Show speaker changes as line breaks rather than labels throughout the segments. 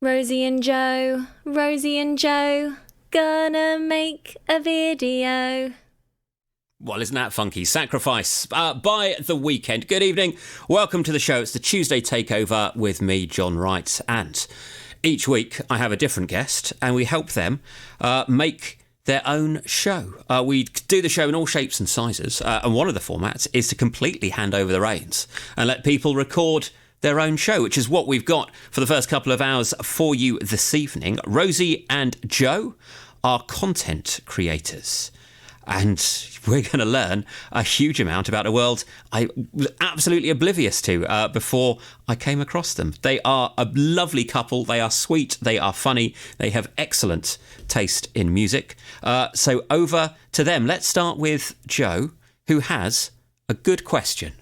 Rosy and Joe, gonna make a video.
Well, isn't that funky? Sacrifice by The Weeknd. Good evening. Welcome to the show. It's the Tuesday Takeover with me, Jon Wright. And each week I have a different guest and we help them make their own show. We do the show in all shapes and sizes. And one of the formats is to completely hand over the reins and let people record their own show, which is what we've got for the first couple of hours for you this evening. Rosy and Joe are content creators. And we're going to learn a huge amount about a world I was absolutely oblivious to before I came across them. They are a lovely couple. They are sweet. They are funny. They have excellent taste in music. So over to them. Let's start with Joe, who has a good question.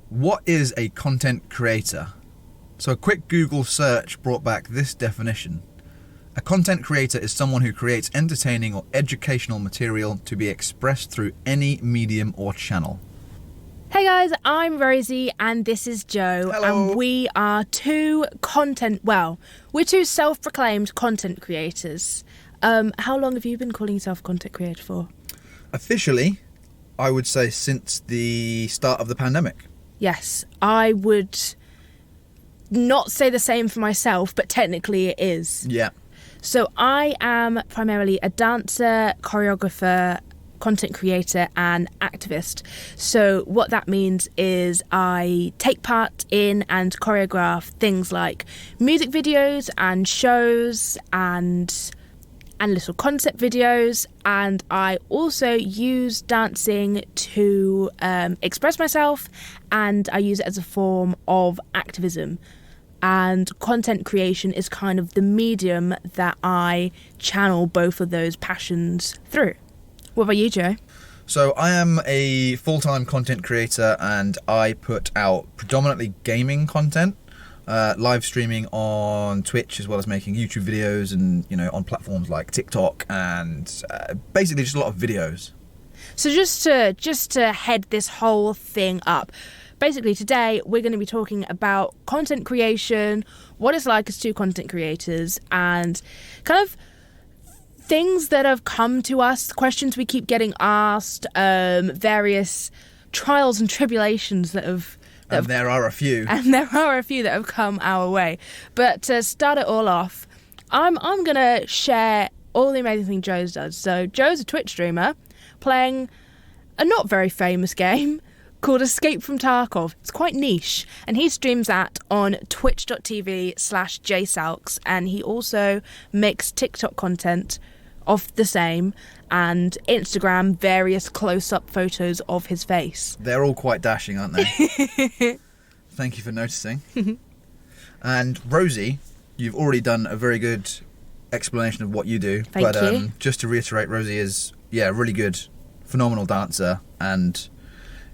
What is a content creator? So a quick Google search brought back this definition. A content creator is someone who creates entertaining or educational material to be expressed through any medium or channel.
Hey guys, I'm Rosy and this is Joe.
Hello.
And we are two self-proclaimed content creators. How long have you been calling yourself content creator for?
Officially, I would say since the start of the pandemic.
Yes, I would not say the same for myself, but technically it is.
Yeah.
So I am primarily a dancer, choreographer, content creator and activist. So what that means is I take part in and choreograph things like music videos and shows and little concept videos, and I also use dancing to express myself, and I use it as a form of activism. And content creation is kind of the medium that I channel both of those passions through. What about you, Joe?
So I am a full-time content creator and I put out predominantly gaming content, live streaming on Twitch, as well as making YouTube videos and, on platforms like TikTok and basically just a lot of videos.
So just to head this whole thing up, basically today we're going to be talking about content creation, what it's like as two content creators, and kind of things that have come to us, questions we keep getting asked, various trials and tribulations that have...
And there are a few.
And there are a few that have come our way. But to start it all off, I'm going to share all the amazing things Joe does. So Joe's a Twitch streamer playing a not very famous game called Escape from Tarkov. It's quite niche. And he streams that on twitch.tv/jsalks. And he also makes TikTok content of the same and Instagram various close-up photos of his face.
They're all quite dashing, aren't they? Thank you for noticing. And Rosy, you've already done a very good explanation of what you do.
Thank you.
Just to reiterate, Rosy is a really good, phenomenal dancer, and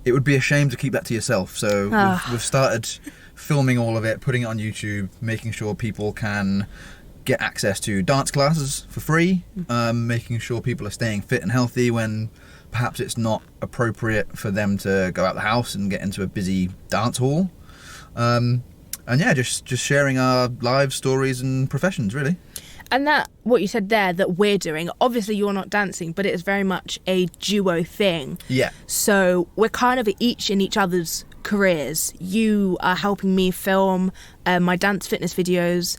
it would be a shame to keep that to yourself. So we've started filming all of it, putting it on YouTube, making sure people can get access to dance classes for free, making sure people are staying fit and healthy when perhaps it's not appropriate for them to go out the house and get into a busy dance hall. And just sharing our live stories and professions, really.
And that, what you said there, that we're doing, obviously you're not dancing, but it is very much a duo thing.
Yeah.
So we're kind of each in each other's careers. You are helping me film my dance fitness videos.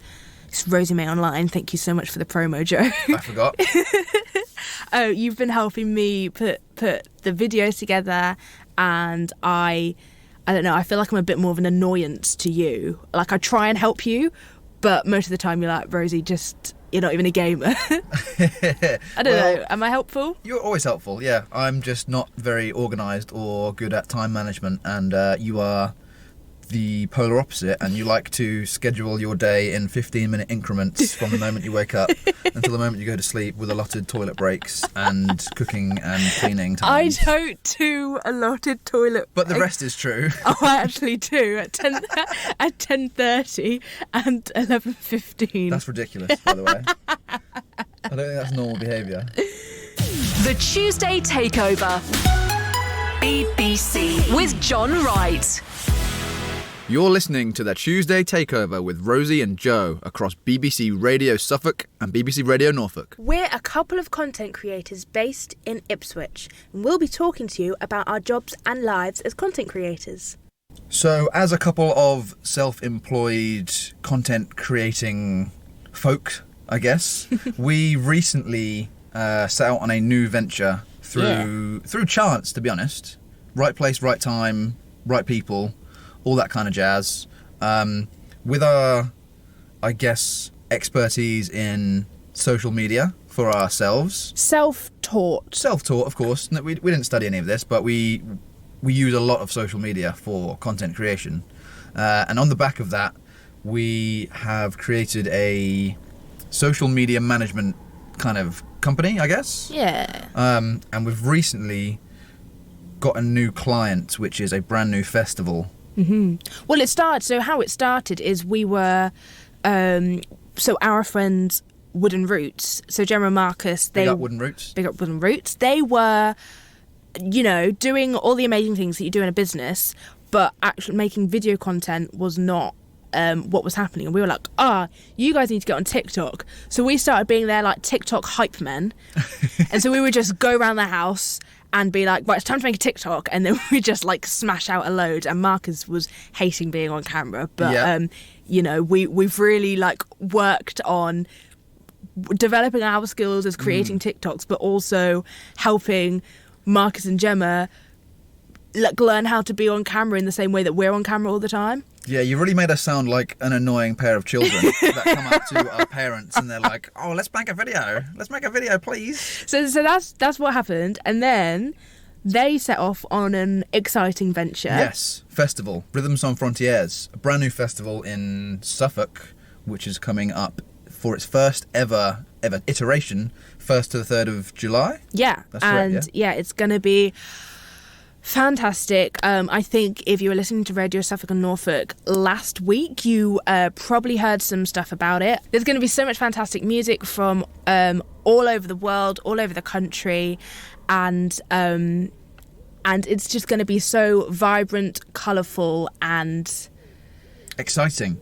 It's Rosy May Online. Thank you so much for the promo, Joe.
I forgot.
Oh, you've been helping me put the videos together, and I don't know, I feel like I'm a bit more of an annoyance to you. Like, I try and help you, but most of the time you're like, Rosy, you're not even a gamer. I don't know. Am I helpful?
You're always helpful, yeah. I'm just not very organised or good at time management, and you are the polar opposite, and you like to schedule your day in 15-minute increments from the moment you wake up until the moment you go to sleep, with allotted toilet breaks and cooking and cleaning times.
I don't do allotted toilet breaks.
But the rest is true.
Oh, I actually do at 10:30 and 11:15.
That's ridiculous, by the way. I don't think that's normal behaviour.
The Tuesday Takeover. BBC with Jon Wright.
You're listening to the Tuesday Takeover with Rosy and Joe across BBC Radio Suffolk and BBC Radio Norfolk.
We're a couple of content creators based in Ipswich, and we'll be talking to you about our jobs and lives as content creators.
So, as a couple of self-employed content creating folk, I guess, we recently set out on a new venture through chance, to be honest. Right place, right time, right people, all that kind of jazz. With our, I guess, expertise in social media for ourselves.
Self-taught.
Self-taught, of course. No, we didn't study any of this, but we use a lot of social media for content creation. And on the back of that, we have created a social media management kind of company, I guess.
Yeah.
And we've recently got a new client, which is a brand new festival.
Mm-hmm. Well, how it started is we were, so our friends Wooden Roots, so Gemma and Marcus,
Big up Wooden Roots.
Big up Wooden Roots. They were, doing all the amazing things that you do in a business, but actually making video content was not what was happening. And we were like, you guys need to get on TikTok. So we started being their like TikTok hype men. And so we would just go around the house and be like, right, it's time to make a TikTok, and then we just like smash out a load. And Marcus was hating being on camera, but we've really like worked on developing our skills as creating TikToks, but also helping Marcus and Gemma like learn how to be on camera in the same way that we're on camera all the time.
Yeah, you really made us sound like an annoying pair of children that come up to our parents and they're like, "Oh, let's make a video. Let's make a video, please."
So that's what happened, and then they set off on an exciting venture.
Yes, festival, Rhythms on Frontiers, a brand new festival in Suffolk, which is coming up for its first ever iteration, 1st to the 3rd of July.
Yeah,
that's right,
yeah, it's going to be fantastic. I think if you were listening to Radio Suffolk and Norfolk last week, you probably heard some stuff about it. There's going to be so much fantastic music from all over the world, all over the country, and it's just going to be so vibrant, colourful, and
exciting.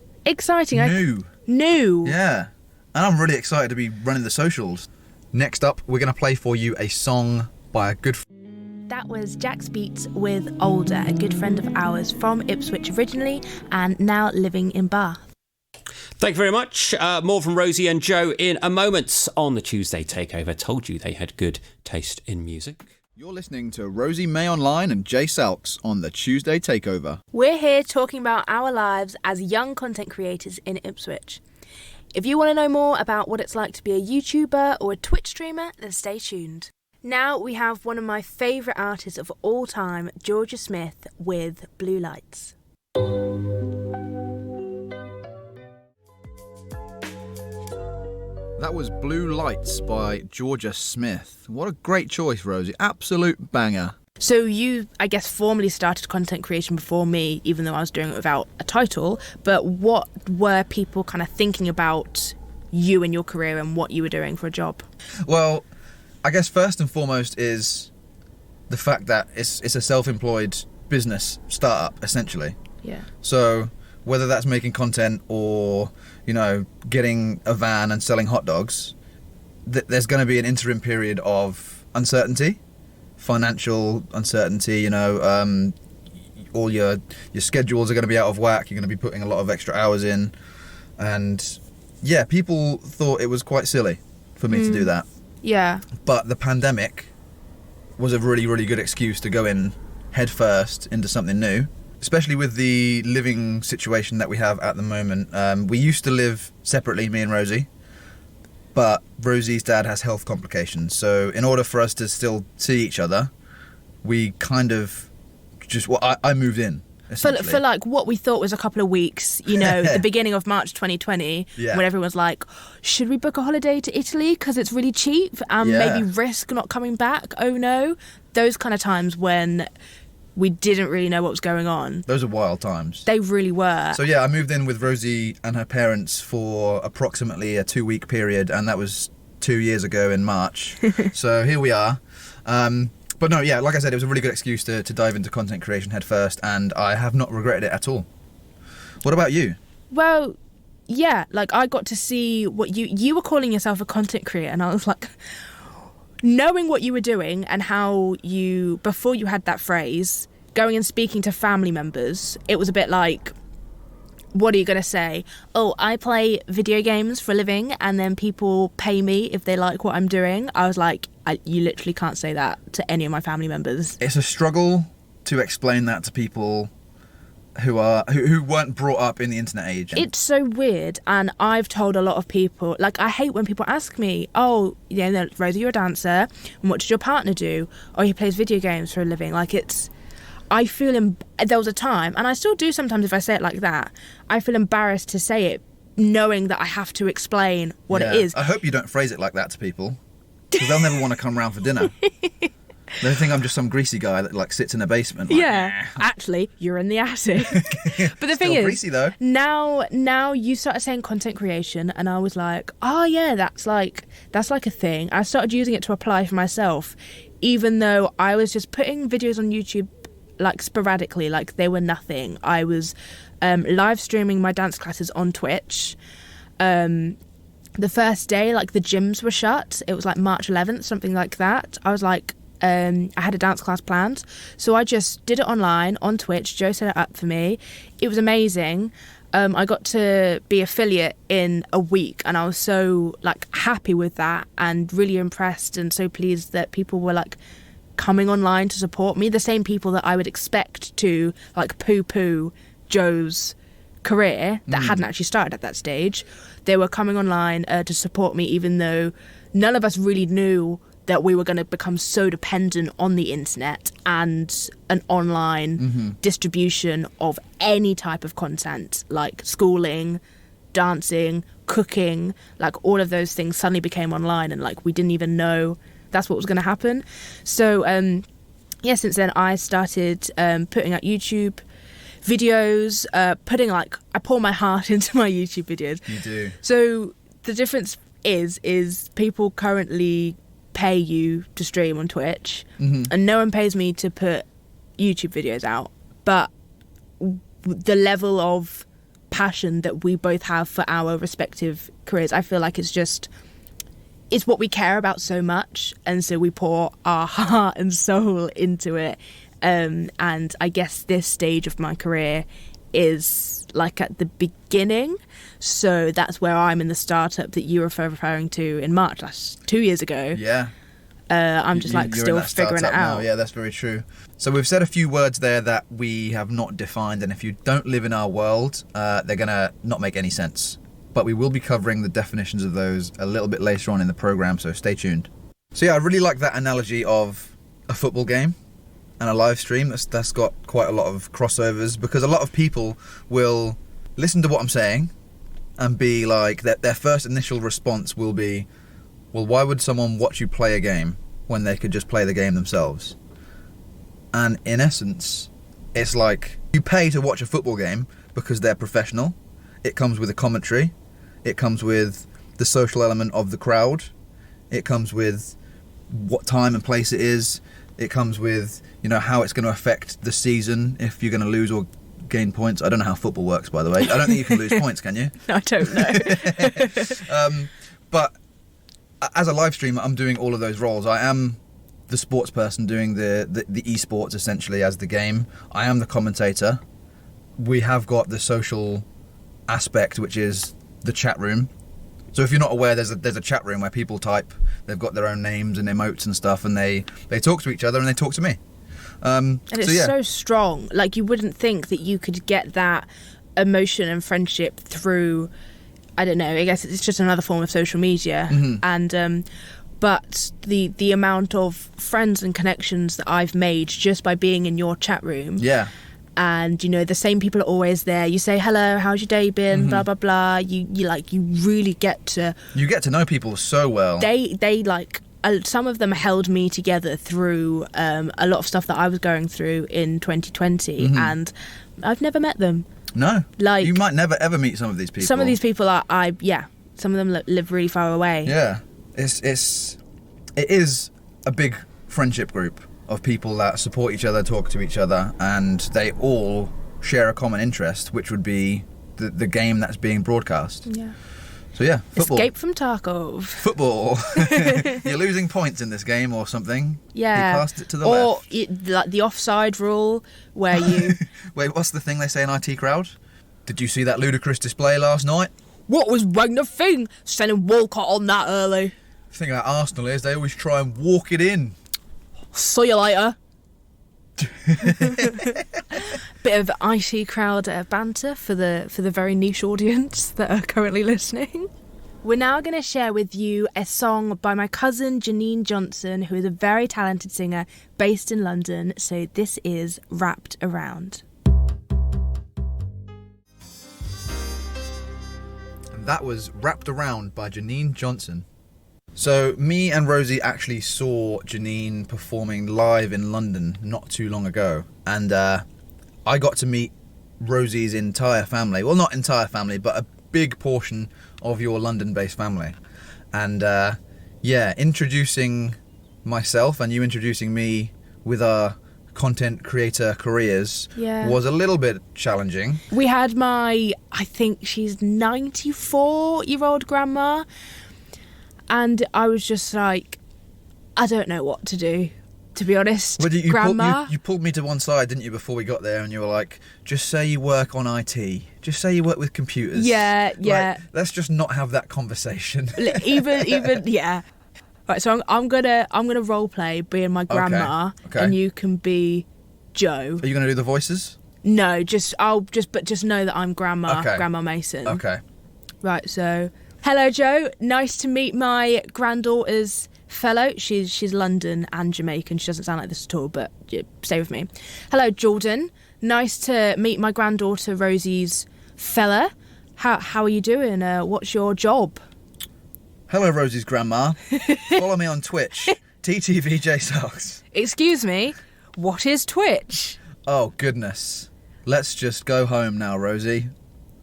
New.
Yeah, and I'm really excited to be running the socials. Next up, we're going to play for you a song by a good
That was Jack's Beats with Older, a good friend of ours from Ipswich originally and now living in Bath.
Thank you very much. More from Rosy and Joe in a moment on the Tuesday Takeover. Told you they had good taste in music.
You're listening to Rosie May Online and Jay Salks on the Tuesday Takeover.
We're here talking about our lives as young content creators in Ipswich. If you want to know more about what it's like to be a YouTuber or a Twitch streamer, then stay tuned. Now we have one of my favourite artists of all time, Georgia Smith, with Blue Lights.
That was Blue Lights by Georgia Smith. What a great choice, Rosie. Absolute banger.
So you, I guess, formally started content creation before me, even though I was doing it without a title. But what were people kind of thinking about you and your career and what you were doing for a job?
Well, I guess first and foremost is the fact that it's a self-employed business startup, essentially.
Yeah.
So whether that's making content or, getting a van and selling hot dogs, there's going to be an interim period of uncertainty, financial uncertainty, all your schedules are going to be out of whack, you're going to be putting a lot of extra hours in. And yeah, people thought it was quite silly for me to do that.
Yeah.
But the pandemic was a really, really good excuse to go in head first into something new, especially with the living situation that we have at the moment. We used to live separately, me and Rosie, but Rosie's dad has health complications. So in order for us to still see each other, we kind of I moved in.
For like what we thought was a couple of weeks, the beginning of March 2020, when everyone's like, should we book a holiday to Italy because it's really cheap and maybe risk not coming back? Oh no. Those kind of times when we didn't really know what was going on.
Those are wild times.
They really were.
So yeah, I moved in with Rosie and her parents for approximately a 2-week period, and that was 2 years ago in March. So here we are. But no, yeah, like I said, it was a really good excuse to dive into content creation head first, and I have not regretted it at all. What about you?
Well, yeah, like I got to see what you were calling yourself a content creator, and I was like, knowing what you were doing and how you, before you had that phrase, going and speaking to family members, it was a bit like, what are you going to say? Oh, I play video games for a living and then people pay me if they like what I'm doing. I was like, you literally can't say that to any of my family members.
It's a struggle to explain that to people who weren't brought up in the internet age.
It's so weird, and I've told a lot of people, like, I hate when people ask me, oh, Rosy, you're a dancer, and what does your partner do? Oh, he plays video games for a living. Like, I feel, there was a time, and I still do sometimes if I say it like that, I feel embarrassed to say it, knowing that I have to explain what it is.
I hope you don't phrase it like that to people, because they'll never want to come round for dinner. They think I'm just some greasy guy that like sits in a basement. Like,
yeah, actually, you're in the attic. But the thing is,
greasy though.
Now you started saying content creation, and I was like, oh yeah, that's like a thing. I started using it to apply for myself, even though I was just putting videos on YouTube like sporadically, like they were nothing. I was live streaming my dance classes on Twitch. The first day, like the gyms were shut. It was like March 11th, something like that. I was like, I had a dance class planned, so I just did it online on Twitch. Joe set it up for me. It was amazing. I got to be affiliate in a week, and I was so like happy with that and really impressed and so pleased that people were like coming online to support me. The same people that I would expect to like poo-poo Joe's career that hadn't actually started at that stage. They were coming online to support me, even though none of us really knew that we were going to become so dependent on the internet and an online distribution of any type of content, like schooling, dancing, cooking, like all of those things suddenly became online, and like we didn't even know that's what was going to happen. So since then I started putting out YouTube videos, I pour my heart into my YouTube videos.
You do.
So the difference is people currently pay you to stream on Twitch, and no one pays me to put YouTube videos out, but the level of passion that we both have for our respective careers, I feel like it's what we care about so much, and so we pour our heart and soul into it. And I guess this stage of my career is like at the beginning, so that's where I'm in the startup that you were referring to in March, that's 2 years ago.
Yeah.
I'm just
You're
still
in that
figuring it
startup
out.
now. Yeah, that's very true. So we've said a few words there that we have not defined, and if you don't live in our world, they're going to not make any sense. But we will be covering the definitions of those a little bit later on in the programme, so stay tuned. So yeah, I really like that analogy of a football game and a live stream. That's got quite a lot of crossovers, because a lot of people will listen to what I'm saying and be like, their first initial response will be, well, why would someone watch you play a game when they could just play the game themselves? And in essence, it's like you pay to watch a football game because they're professional. It comes with a commentary. It comes with the social element of the crowd. It comes with what time and place it is. It comes with, how it's going to affect the season, if you're going to lose or gain points. I don't know how football works, by the way. I don't think you can lose points, can you?
I don't know.
But as a live streamer, I'm doing all of those roles. I am the sports person doing the esports, essentially, as the game. I am the commentator. We have got the social aspect, which is the chat room. So if you're not aware, there's a chat room where people type, they've got their own names and emotes and stuff, and they talk to each other and they talk to me.
And it's so strong. Like, you wouldn't think that you could get that emotion and friendship through, I don't know, I guess it's just another form of social media. And but the amount of friends and connections that I've made just by being in your chat room.
Yeah.
And the same people are always there. You say hello, how's your day been, blah blah blah. You really get to
know people so well.
They like, some of them held me together through a lot of stuff that I was going through in 2020, and I've never met them.
No,
like,
you might never ever meet some of these people.
Some of these people some of them live really far away.
Yeah, it is a big friendship group of people that support each other, talk to each other, and they all share a common interest, which would be the game that's being broadcast.
Yeah.
So yeah, football.
Escape from Tarkov.
Football. You're losing points in this game or something.
Yeah.
He passed it to the left.
Or like the offside rule where you...
Wait, what's the thing they say in IT Crowd? Did you see that ludicrous display last night?
What was wrong the thing? Sending Walcott on that early.
The thing about Arsenal is they always try and walk it in.
See you later. Bit of IT Crowd banter for the very niche audience that are currently listening. We're now going to share with you a song by my cousin Janine Johnson, who is a very talented singer based in London. So this is Wrapped Around.
And that was Wrapped Around by Janine Johnson. So me and Rosy actually saw Janine performing live in London not too long ago, and I got to meet Rosy's entire family. Well, not entire family, but a big portion of your London-based family. And introducing myself and you introducing me with our content creator careers was a little bit challenging.
We had I think she's 94-year-old grandma. And I was just like, I don't know what to do, to be honest.
Well,
Grandma.
You pulled me to one side, didn't you, before we got there, and you were like, just say you work on IT. Just say you work with computers.
Yeah.
Like, let's just not have that conversation.
even, yeah. Right, so I'm gonna role play being my grandma,
Okay.
and you can be Joe.
Are you gonna do the voices?
No, just know that I'm Grandma,
Okay.
Grandma Mason.
Okay.
Right, so hello, Joe. Nice to meet my granddaughter's fellow. She's London and Jamaican. She doesn't sound like this at all, but stay with me. Hello, Jordan. Nice to meet my granddaughter Rosy's fella. How are you doing? What's your job?
Hello, Rosy's grandma. Follow me on Twitch. TTVJSocks.
Excuse me. What is Twitch?
Oh goodness. Let's just go home now, Rosy.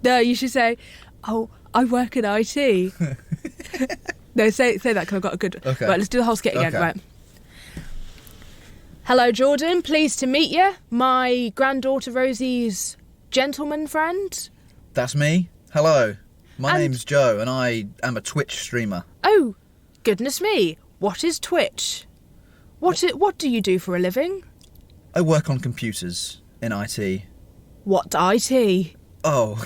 No, you should say, oh, I work in IT. No, say that because I've got a good...
Okay.
Right, let's do the whole skit again.
Okay.
Right. Hello, Jordan. Pleased to meet you. My granddaughter Rosy's gentleman friend.
That's me. Hello. My
And-
name's Joe, and I am a Twitch streamer.
Oh, goodness me. What is Twitch? What do you do for a living?
I work on computers in IT.
What IT?
Oh,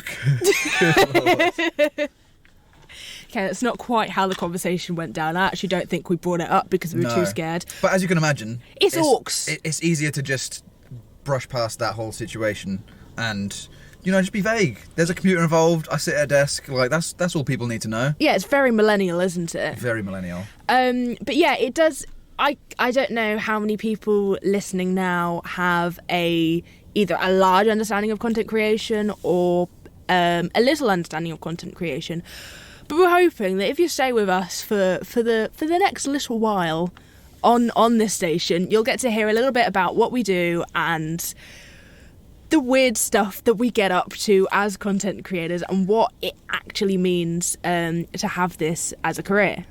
good Lord.
Okay, that's not quite how the conversation went down. I actually don't think we brought it up because we were
No.
too scared.
But as you can imagine,
It's orcs.
It's easier to just brush past that whole situation and, just be vague. There's a computer involved. I sit at a desk. Like that's all people need to know.
Yeah, it's very millennial, isn't it?
Very millennial.
But yeah, it does. I don't know how many people listening now have either a large understanding of content creation or a little understanding of content creation. But we're hoping that if you stay with us for the next little while on this station, you'll get to hear a little bit about what we do and the weird stuff that we get up to as content creators and what it actually means to have this as a career.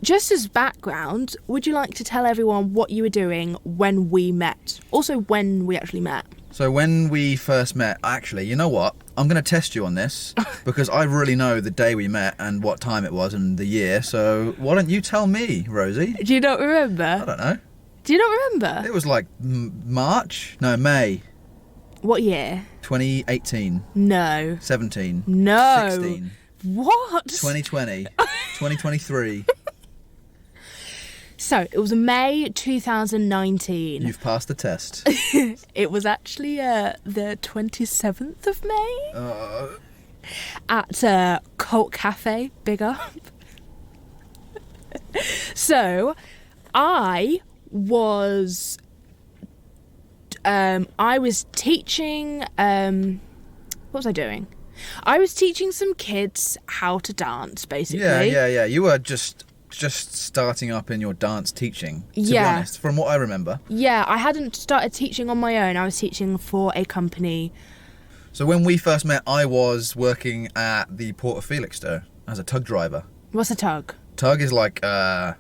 Just as background, would you like to tell everyone what you were doing when we met? Also, when we actually met.
So when we first met, actually, you know what? I'm going to test you on this because I really know the day we met and what time it was and the year. So why don't you tell me, Rosy?
Do you not remember?
I don't know.
Do you not remember?
It was like May
What year?
2018,
No.
17,
No.
16,
What?
2020, 2023.
So, it was May 2019.
You've passed the test.
It was actually the 27th of May at Cult Cafe, big up. So, I was teaching, what was I doing? I was teaching some kids how to dance, basically.
Yeah. You were just starting up in your dance teaching, to be honest, from what I remember.
Yeah, I hadn't started teaching on my own. I was teaching for a company.
So when we first met, I was working at the Port of Felixstowe as a tug driver.
What's a tug?
Tug is like an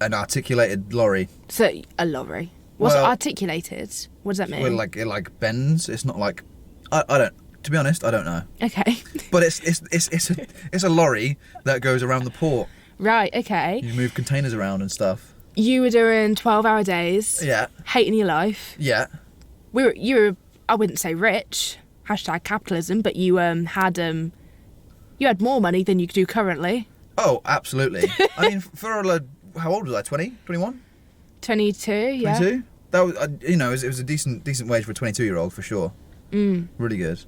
articulated lorry.
So, a lorry. What's
Well,
articulated? What does that mean?
Where it like bends. It's not like I don't. To be honest, I don't know.
Okay.
But it's a lorry that goes around the port.
Right, okay.
You move containers around and stuff.
You were doing 12-hour days.
Yeah.
Hating your life.
Yeah.
You were, I wouldn't say rich, #capitalism, but you had more money than you do currently.
Oh, absolutely. I mean, how old was I? 20? 21?
22, yeah.
22? That was, it was a decent wage for a 22-year-old for sure. Really good.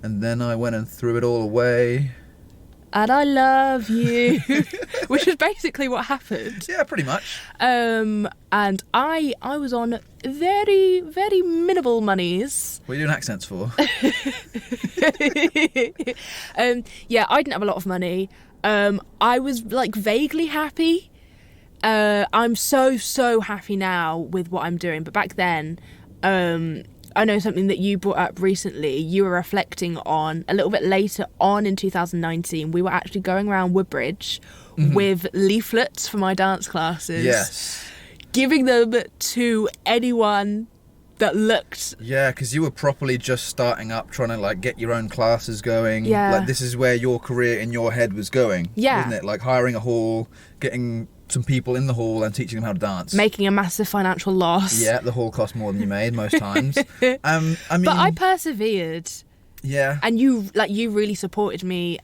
And then I went and threw it all away.
And I love you, which is basically what happened.
Yeah, pretty much.
And I was on very, very minimal monies.
What are you doing accents for?
Yeah, I didn't have a lot of money. I was like vaguely happy. I'm so happy now with what I'm doing. But back then, I know something that you brought up recently, you were reflecting on a little bit later on in 2019. We were actually going around Woodbridge with leaflets for my dance classes.
Yes.
Giving them to anyone that looked...
Yeah, because you were properly just starting up, trying to like get your own classes going.
Yeah.
Like this is where your career in your head was going.
Yeah.
Wasn't it? Like hiring a hall, getting some people in the hall and teaching them how to dance.
Making a massive financial loss.
Yeah, the hall cost more than you made most times. I mean,
but I persevered.
Yeah.
And you really supported me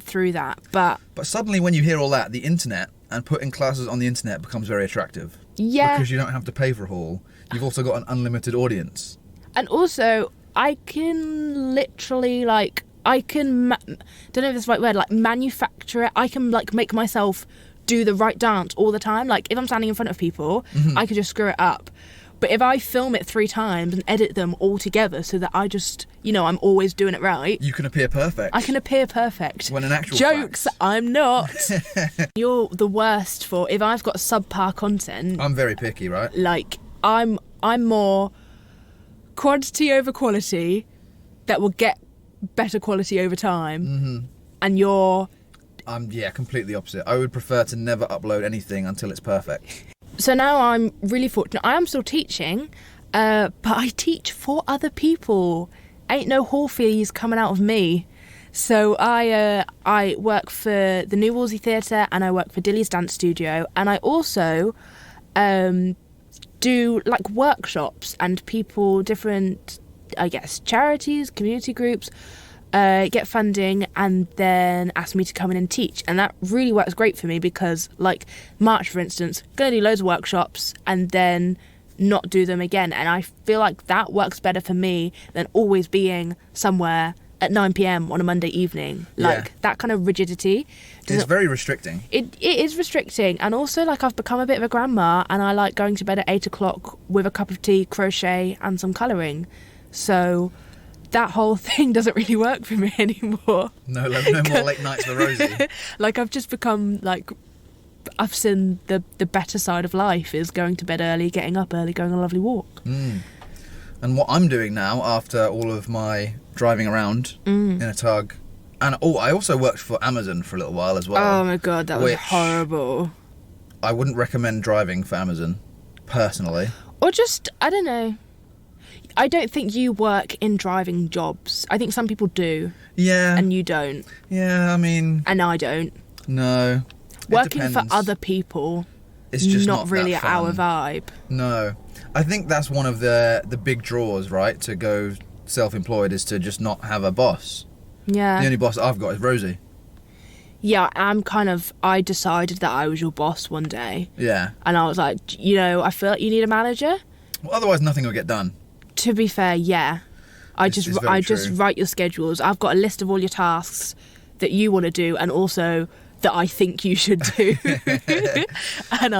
through that. But
suddenly when you hear all that, the internet and putting classes on the internet becomes very attractive.
Yeah.
Because you don't have to pay for a hall. You've also got an unlimited audience.
And also, I can literally don't know if that's the right word, like manufacture it. I can like make myself do the right dance all the time. Like if I'm standing in front of people, I could just screw it up. But if I film it 3 times and edit them all together so that I just, I'm always doing it right.
You can appear perfect.
I can appear perfect.
When in actual
Jokes,
fact.
I'm not. You're the worst for, if I've got subpar content.
I'm very picky, right?
Like, I'm more quantity over quality that will get better quality over time. And you're...
completely opposite. I would prefer to never upload anything until it's perfect.
So now I'm really fortunate. I am still teaching, but I teach for other people. Ain't no hall fees coming out of me. So I work for the New Rosy Theatre and I work for Dilly's Dance Studio, and I also do like workshops, and people, different, I guess, charities, community groups, get funding and then ask me to come in and teach. And that really works great for me because, like, March, for instance, going to do loads of workshops and then not do them again. And I feel like that works better for me than always being somewhere at 9 p.m. on a Monday evening. Like, that kind of rigidity.
It's very restricting.
It is restricting. And also, like, I've become a bit of a grandma and I like going to bed at 8 o'clock with a cup of tea, crochet and some colouring. So... that whole thing doesn't really work for me anymore.
No more late nights for Rosy.
Like, I've just become, like, I've seen the better side of life is going to bed early, getting up early, going on a lovely walk.
And what I'm doing now, after all of my driving around in a tug, and I also worked for Amazon for a little while as well.
Oh my God, that was horrible.
I wouldn't recommend driving for Amazon, personally.
Or just, I don't know. I don't think you work in driving jobs. I think some people do.
Yeah.
And you don't.
Yeah, I mean...
And I don't.
No.
Working for other people
is just
not really our vibe.
No. I think that's one of the big draws, right, to go self-employed, is to just not have a boss.
Yeah.
The only boss I've got is Rosy.
Yeah, I decided that I was your boss one day.
Yeah.
And I was like, I feel like you need a manager.
Well, otherwise nothing will get done.
To be fair, yeah. I just write your schedules. I've got a list of all your tasks that you want to do and also that I think you should do. And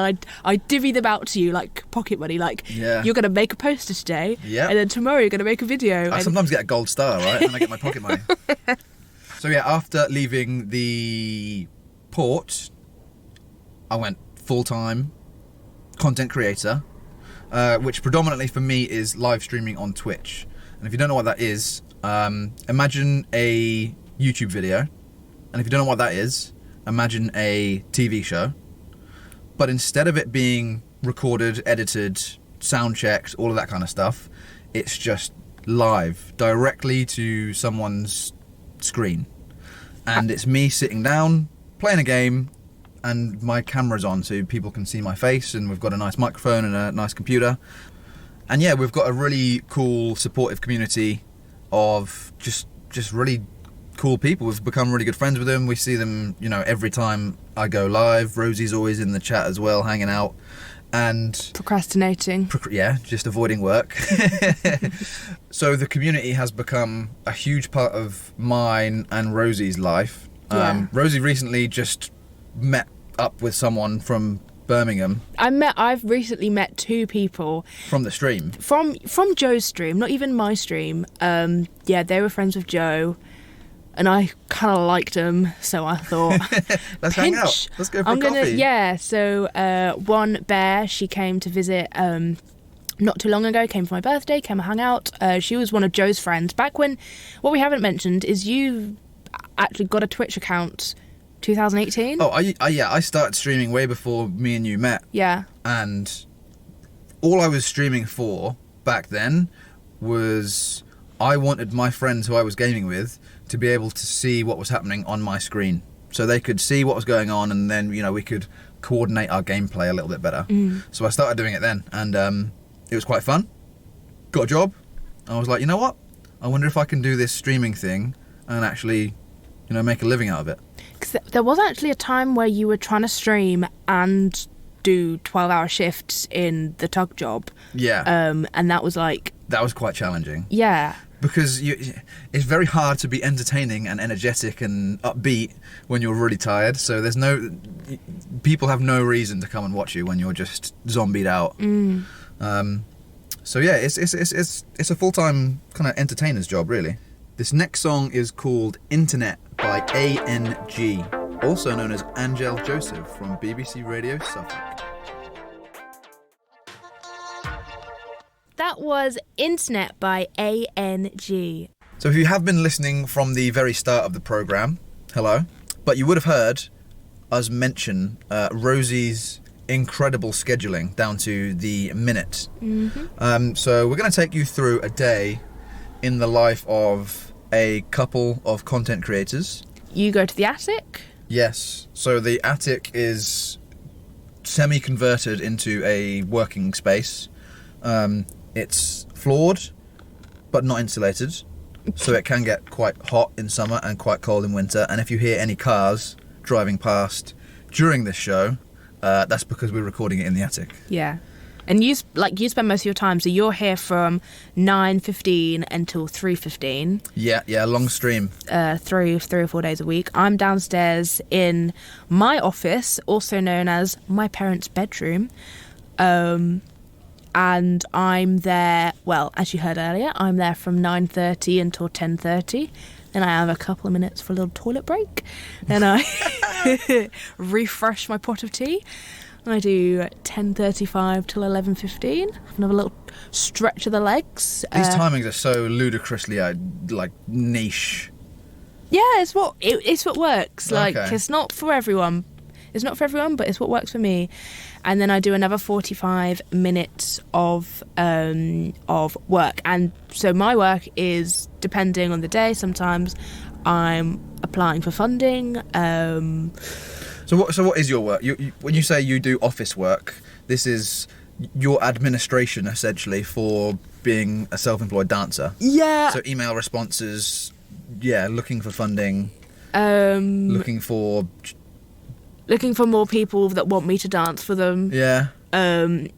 I divvy them out to you like pocket money. Like, you're going to make a poster today, and then tomorrow you're going to make a video.
I sometimes get a gold star, right? And I get my pocket money. So yeah, after leaving the port, I went full-time content creator, which predominantly for me is live streaming on Twitch. And if you don't know what that is, imagine a YouTube video. And if you don't know what that is, imagine a TV show. But instead of it being recorded, edited, sound checked, all of that kind of stuff, it's just live directly to someone's screen. And it's me sitting down, playing a game, and my camera's on so people can see my face, and we've got a nice microphone and a nice computer. And yeah, we've got a really cool, supportive community of just really cool people. We've become really good friends with them. We see them, every time I go live. Rosy's always in the chat as well, hanging out. And
procrastinating.
Just avoiding work. So the community has become a huge part of mine and Rosy's life.
Yeah.
Rosy recently just met up with someone from Birmingham.
I've recently met 2 people
From the stream.
from Joe's stream, not even my stream. They were friends with Joe, and I kind of liked them, so I thought,
Let's hang out. Let's go for a coffee.
Yeah, so one Bear, she came to visit not too long ago, came for my birthday, came and hung out. She was one of Joe's friends. Back when, what we haven't mentioned is you actually got a Twitch account 2018.
Oh, I started streaming way before me and you met.
Yeah.
And all I was streaming for back then was I wanted my friends who I was gaming with to be able to see what was happening on my screen. So they could see what was going on, and then, we could coordinate our gameplay a little bit better. So I started doing it then, and it was quite fun. Got a job. I was like, you know what? I wonder if I can do this streaming thing and actually, make a living out of it.
Because there was actually a time where you were trying to stream and do 12-hour shifts in the tug job.
Yeah.
And that was like...
That was quite challenging.
Yeah.
Because it's very hard to be entertaining and energetic and upbeat when you're really tired. So people have no reason to come and watch you when you're just zombied out. So yeah, it's a full-time kind of entertainer's job, really. This next song is called Internet by ANG, also known as Angel Joseph from BBC Radio Suffolk.
That was Internet by ANG.
So if you have been listening from the very start of the programme, hello, but you would have heard us mention Rosy's incredible scheduling down to the minute. So we're going to take you through a day in the life of a couple of content creators.
You go to the attic?
Yes. So the attic is semi-converted into a working space. It's floored, but not insulated. So it can get quite hot in summer and quite cold in winter. And if you hear any cars driving past during this show, that's because we're recording it in the attic.
Yeah. And you spend most of your time, so you're here from 9:15 until 3:15.
Yeah, long stream.
3 or 4 days a week. I'm downstairs in my office, also known as my parents' bedroom. And I'm there, well, as you heard earlier, I'm there from 9:30 until 10:30. Then I have a couple of minutes for a little toilet break. Then I refresh my pot of tea. And I do 10:35 till 11:15. Another little stretch of the legs.
These timings are so ludicrously niche.
Yeah, it's what works. Like,
Okay.
It's not for everyone. It's not for everyone, but it's what works for me. And then I do another 45 minutes of work. And so my work is depending on the day. Sometimes I'm applying for funding.
So what is your work? When you say you do office work, this is your administration essentially for being a self-employed dancer.
Yeah.
So email responses, looking for funding, looking for
more people that want me to dance for them.
Yeah.
And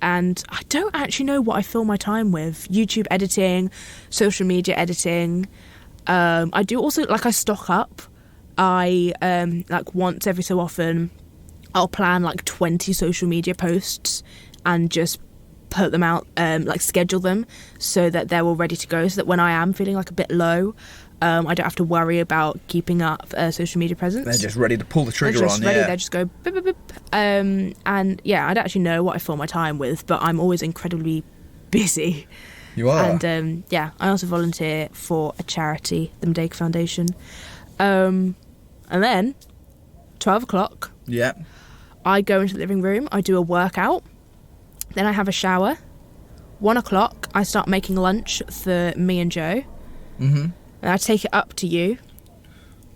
I don't actually know what I fill my time with. YouTube editing, social media editing. I do also, I stock up. I, once every so often, I'll plan 20 social media posts and just put them out, schedule them so that they're all ready to go, so that when I am feeling a bit low, I don't have to worry about keeping up a social media presence.
They're just ready to pull the trigger on,
ready.
yeah.
They just go beep, beep, beep. And I don't actually know what I fill my time with, but I'm always incredibly busy.
You are?
And I also volunteer for a charity, the Mdake Foundation. And then 12 o'clock,
Yeah.
I go into the living room, I do a workout, then I have a shower. 1 o'clock, I start making lunch for me and Joe. Mm-hmm. And I take it up to you.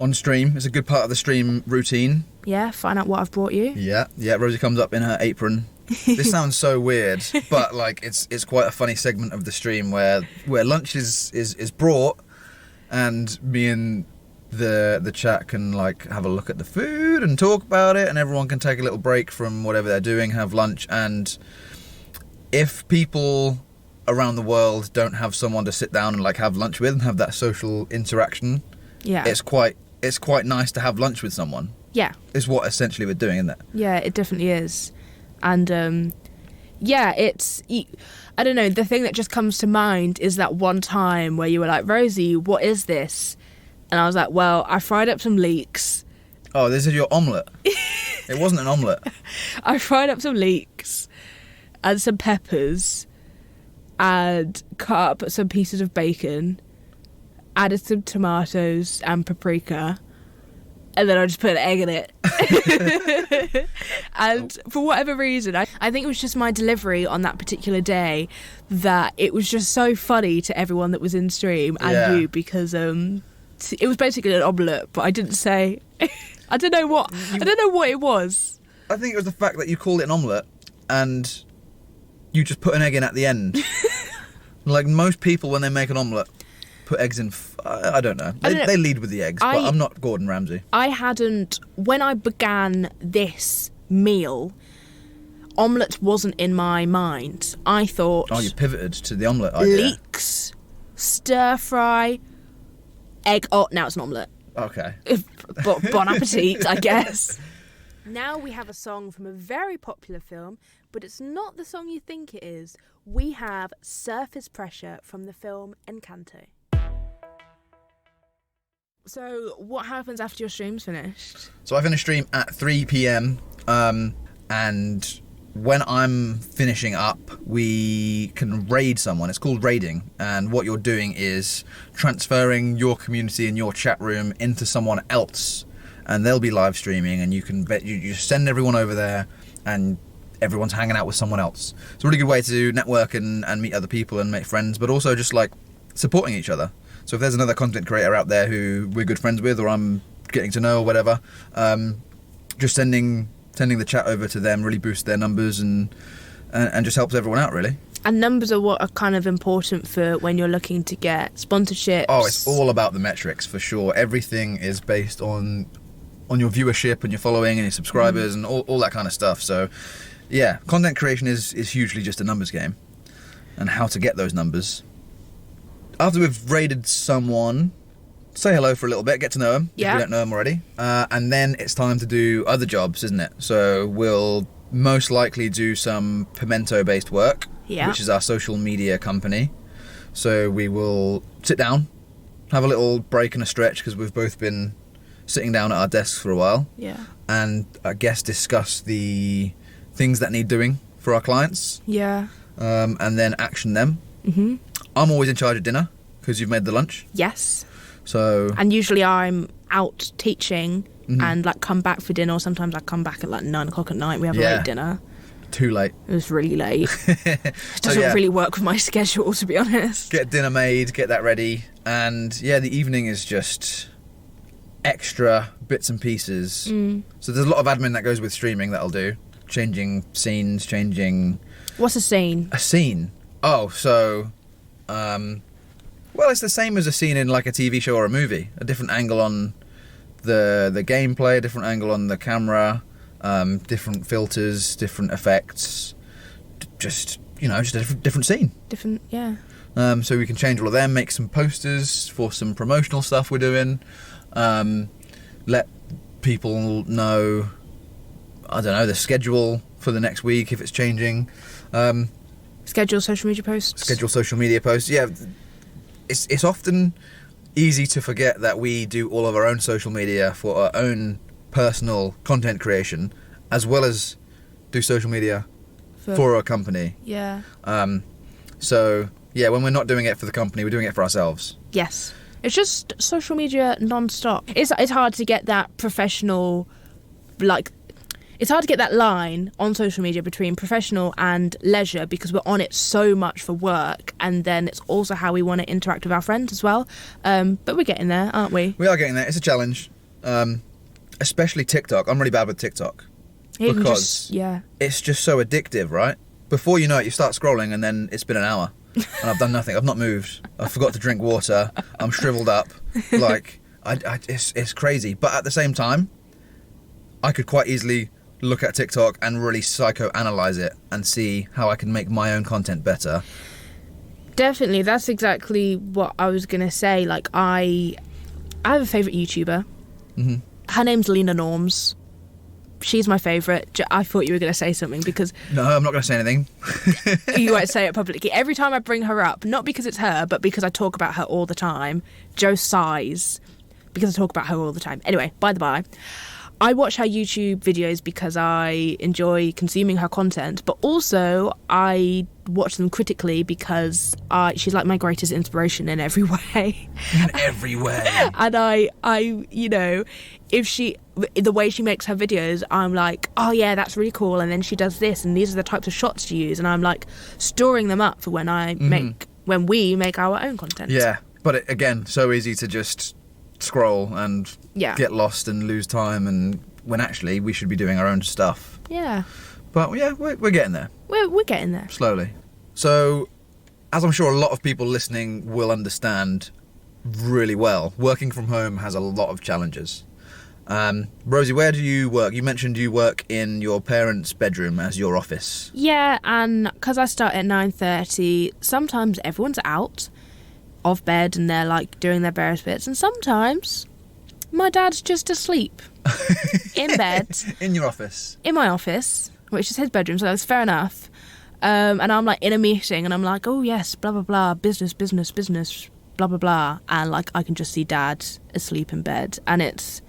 On stream. It's a good part of the stream routine.
Yeah, find out what I've brought you.
Yeah. Rosie comes up in her apron. This sounds so weird, but like it's quite a funny segment of the stream where lunch is brought, and me and the chat can like have a look at the food and talk about it, and everyone can take a little break from whatever they're doing, have lunch. And if people around the world don't have someone to sit down and like have lunch with and have that social interaction, it's quite nice to have lunch with someone.
Yeah,
it's what essentially we're doing, isn't it?
Yeah, it definitely is. And it's, I don't know, the thing that just comes to mind is that one time where you were like, Rosie, what is this? And I was like, well, I fried up some leeks.
Oh, this is your omelette. It wasn't an omelette.
I fried up some leeks and some peppers and cut up some pieces of bacon, added some tomatoes and paprika, and then I just put an egg in it. And for whatever reason, I think it was just my delivery on that particular day that it was just so funny to everyone that was in stream and you, because it was basically an omelette, but I didn't say. I don't know what it was.
I think it was the fact that you called it an omelette and you just put an egg in at the end. Like most people when they make an omelette, put eggs in. I don't know. They lead with the eggs, but I'm not Gordon Ramsay.
I hadn't, when I began this meal, omelette wasn't in my mind. I thought...
Oh, you pivoted to the omelette idea.
Leeks, stir fry, egg... Oh, now it's an omelette.
Okay.
Bon appetit, I guess. Now we have a song from a very popular film, but it's not the song you think it is. We have Surface Pressure from the film Encanto. So, what happens after your stream's finished?
So I finish stream at 3 p.m. And when I'm finishing up, we can raid someone. It's called raiding. And what you're doing is transferring your community and your chat room into someone else. And they'll be live streaming, and you just send everyone over there, and everyone's hanging out with someone else. It's a really good way to network and meet other people and make friends, but also just like supporting each other. So if there's another content creator out there who we're good friends with, or I'm getting to know or whatever, just sending the chat over to them really boosts their numbers and just helps everyone out, really. And
numbers are what are kind of important for when you're looking to get sponsorships.
Oh, it's all about the metrics for sure. Everything is based on your viewership and your following and your subscribers and all that kind of stuff. So yeah, content creation is hugely just a numbers game, and how to get those numbers. After we've raided someone, say hello for a little bit, get to know them if we don't know them already, and then it's time to do other jobs, isn't it? So we'll most likely do some Pimento-based work, which is our social media company. So we will sit down, have a little break and a stretch, because we've both been sitting down at our desks for a while, and I guess discuss the things that need doing for our clients, and then action them. Mm-hmm. I'm always in charge of dinner because you've made the lunch.
Yes.
So.
And usually I'm out teaching and like come back for dinner. Or sometimes I come back at like 9 o'clock at night. We have a late dinner.
Too late.
It was really late. It doesn't really work with my schedule, to be honest.
Get dinner made, get that ready, and the evening is just extra bits and pieces. So there's a lot of admin that goes with streaming that I'll do. Changing scenes,
What's a scene?
A scene. Oh, so. Well, it's the same as a scene in like a TV show or a movie. A different angle on the gameplay, a different angle on the camera, different filters, different effects. Just a different scene.
Different, yeah.
So we can change all of them, make some posters for some promotional stuff we're doing. Let people know, I don't know, the schedule for the next week if it's changing.
Schedule social media posts. Yeah, it's often easy to forget that we do all of our own social media for our own personal content creation, as well as do social media for our company. Yeah.
So yeah, when we're not doing it for the company, we're doing it for ourselves.
Yes. It's just social media non-stop. It's hard to get that professional, like, it's hard to get that line on social media between professional and leisure because we're on it so much for work, and then it's also how we want to interact with our friends as well. But we're getting there, aren't we?
We are getting there. It's a challenge, especially TikTok. I'm really bad with TikTok
Even
because it's just so addictive, right? Before you know it, you start scrolling, and then it's been an hour, and I've done nothing. I've not moved. I forgot to drink water. I'm shriveled up. Like, it's crazy. But at the same time, I could quite easily look at TikTok and really psychoanalyze it and see how I can make my own content better.
Definitely, that's exactly what I was going to say. Like, I have a favourite YouTuber.
Mm-hmm.
Her name's Lena Norms. She's my favourite. I thought you were going to say something because...
No, I'm not going to say anything.
You won't say it publicly. Every time I bring her up, not because it's her, but because I talk about her all the time. Jo sighs because I talk about her all the time. Anyway, by the by, I watch her YouTube videos because I enjoy consuming her content, but also I watch them critically because she's like my greatest inspiration in every way.
In every way.
And I, you know, the way she makes her videos, I'm like, oh yeah, that's really cool. And then she does this, and these are the types of shots to use. And I'm like storing them up for when when we make our own content.
Yeah, but again, so easy to just scroll and get lost and lose time, and when actually we should be doing our own stuff.
Yeah.
But yeah, we're getting there.
We're getting there.
Slowly. So, as I'm sure a lot of people listening will understand really well, working from home has a lot of challenges. Rosy, where do you work? You mentioned you work in your parents' bedroom as your office.
Yeah, and because I start at 9:30, sometimes everyone's out of bed and they're like doing their various bits, and sometimes my dad's just asleep in bed.
In your office?
In my office, which is his bedroom, so that's fair enough. And I'm like in a meeting and I'm like, oh yes, blah blah blah, business, blah blah blah, and like I can just see dad asleep in bed, and it's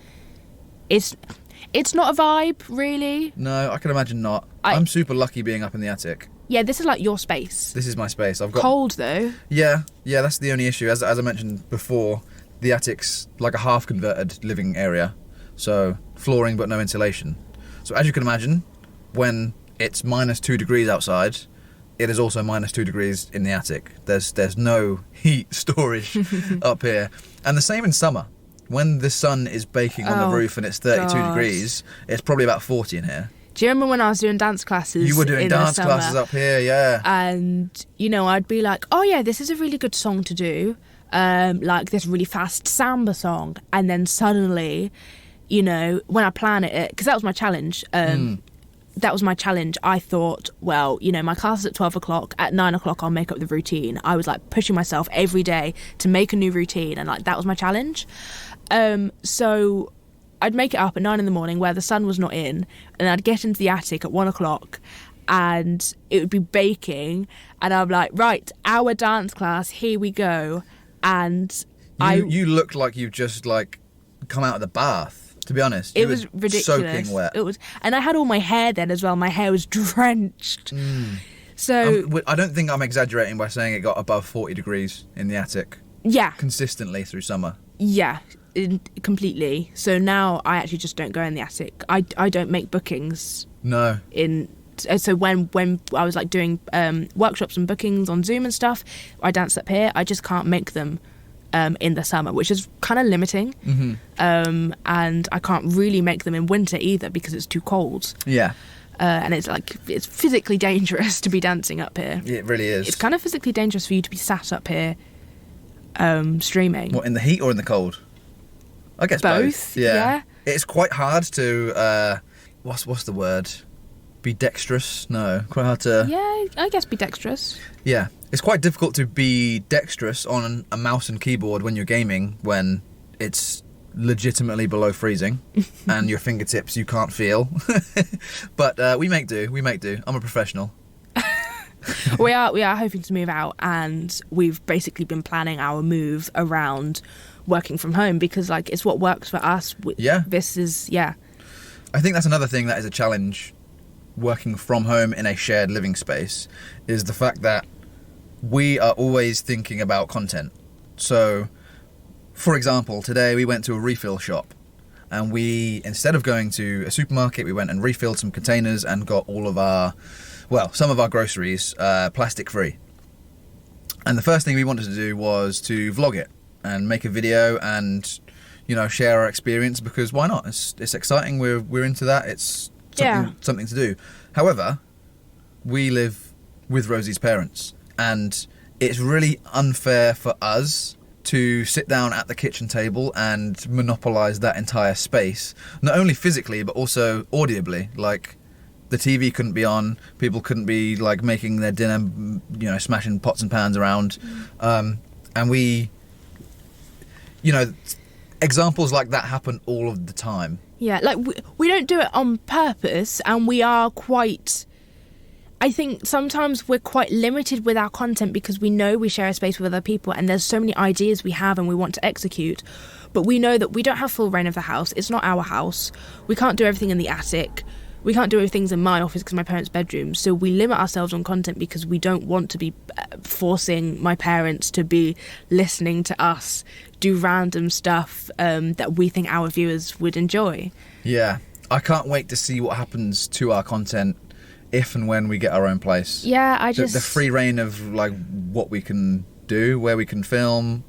not a vibe, really.
No, I can imagine not. I'm super lucky being up in the attic.
Yeah, this is like your space.
This is my space. I've got
cold though.
Yeah, that's the only issue. As I mentioned before, the attic's like a half converted living area, so flooring but no insulation. So as you can imagine, when it's -2 degrees outside, it is also -2 degrees in the attic. There's no heat storage up here, and the same in summer. When the sun is baking on the roof and it's 32 degrees, it's probably about 40 in here.
Do you remember when I was doing dance classes?
You were doing dance
summer,
classes up here, yeah.
And, you know, I'd be like, oh yeah, this is a really good song to do. Like this really fast samba song. And then suddenly, you know, when I plan it, because that was my challenge. That was my challenge. I thought, well, you know, my class is at 12 o'clock. At 9 o'clock, I'll make up the routine. I was like pushing myself every day to make a new routine. And like, that was my challenge. So I'd make it up at 9 in the morning where the sun was not in, and I'd get into the attic at 1 o'clock and it would be baking, and I'm like, right, our dance class, here we go. And
you looked like you just like come out of the bath, to be honest.
It was ridiculous.
Soaking wet.
It was, and I had all my hair then as well. My hair was drenched. So
I don't think I'm exaggerating by saying it got above 40 degrees in the attic.
Yeah.
Consistently through summer.
Yeah. Completely. So now I actually just don't go in the attic. I don't make bookings.
No.
So when I was like doing workshops and bookings on Zoom and stuff, I dance up here. I just can't make them in the summer, which is kind of limiting. And I can't really make them in winter either because it's too cold.
Yeah.
And it's physically dangerous to be dancing up here.
It really is.
It's kind of physically dangerous for you to be sat up here streaming.
What, in the heat or in the cold? I guess both.
Yeah.
It's quite hard to what's the word? Be dexterous? No, quite hard to.
Yeah, I guess be dexterous.
Yeah, it's quite difficult to be dexterous on a mouse and keyboard when you're gaming when it's legitimately below freezing and your fingertips you can't feel. But we make do. I'm a professional.
We are hoping to move out, and we've basically been planning our move around working from home because like it's what works for us.
Yeah.
I
think that's another thing that is a challenge working from home in a shared living space is the fact that we are always thinking about content. So, for example, today we went to a refill shop And we, instead of going to a supermarket, we went and refilled some containers and got all of some of our groceries plastic free. And the first thing we wanted to do was to vlog it and make a video and, share our experience, because why not? It's exciting. We're into that. It's something to do. However, we live with Rosy's parents, and it's really unfair for us to sit down at the kitchen table and monopolise that entire space, not only physically but also audibly. Like, the TV couldn't be on, people couldn't be like making their dinner, smashing pots and pans around, and we, examples like that happen all of the time.
Yeah, like we don't do it on purpose, and we are quite... I think sometimes we're quite limited with our content because we know we share a space with other people and there's so many ideas we have and we want to execute. But we know that we don't have full reign of the house. It's not our house. We can't do everything in the attic. We can't do things in my office because my parents' bedroom. So we limit ourselves on content because we don't want to be forcing my parents to be listening to us do random stuff that we think our viewers would enjoy.
Yeah, I can't wait to see what happens to our content if and when we get our own place.
Yeah,
the free reign of like what we can do, where we can film.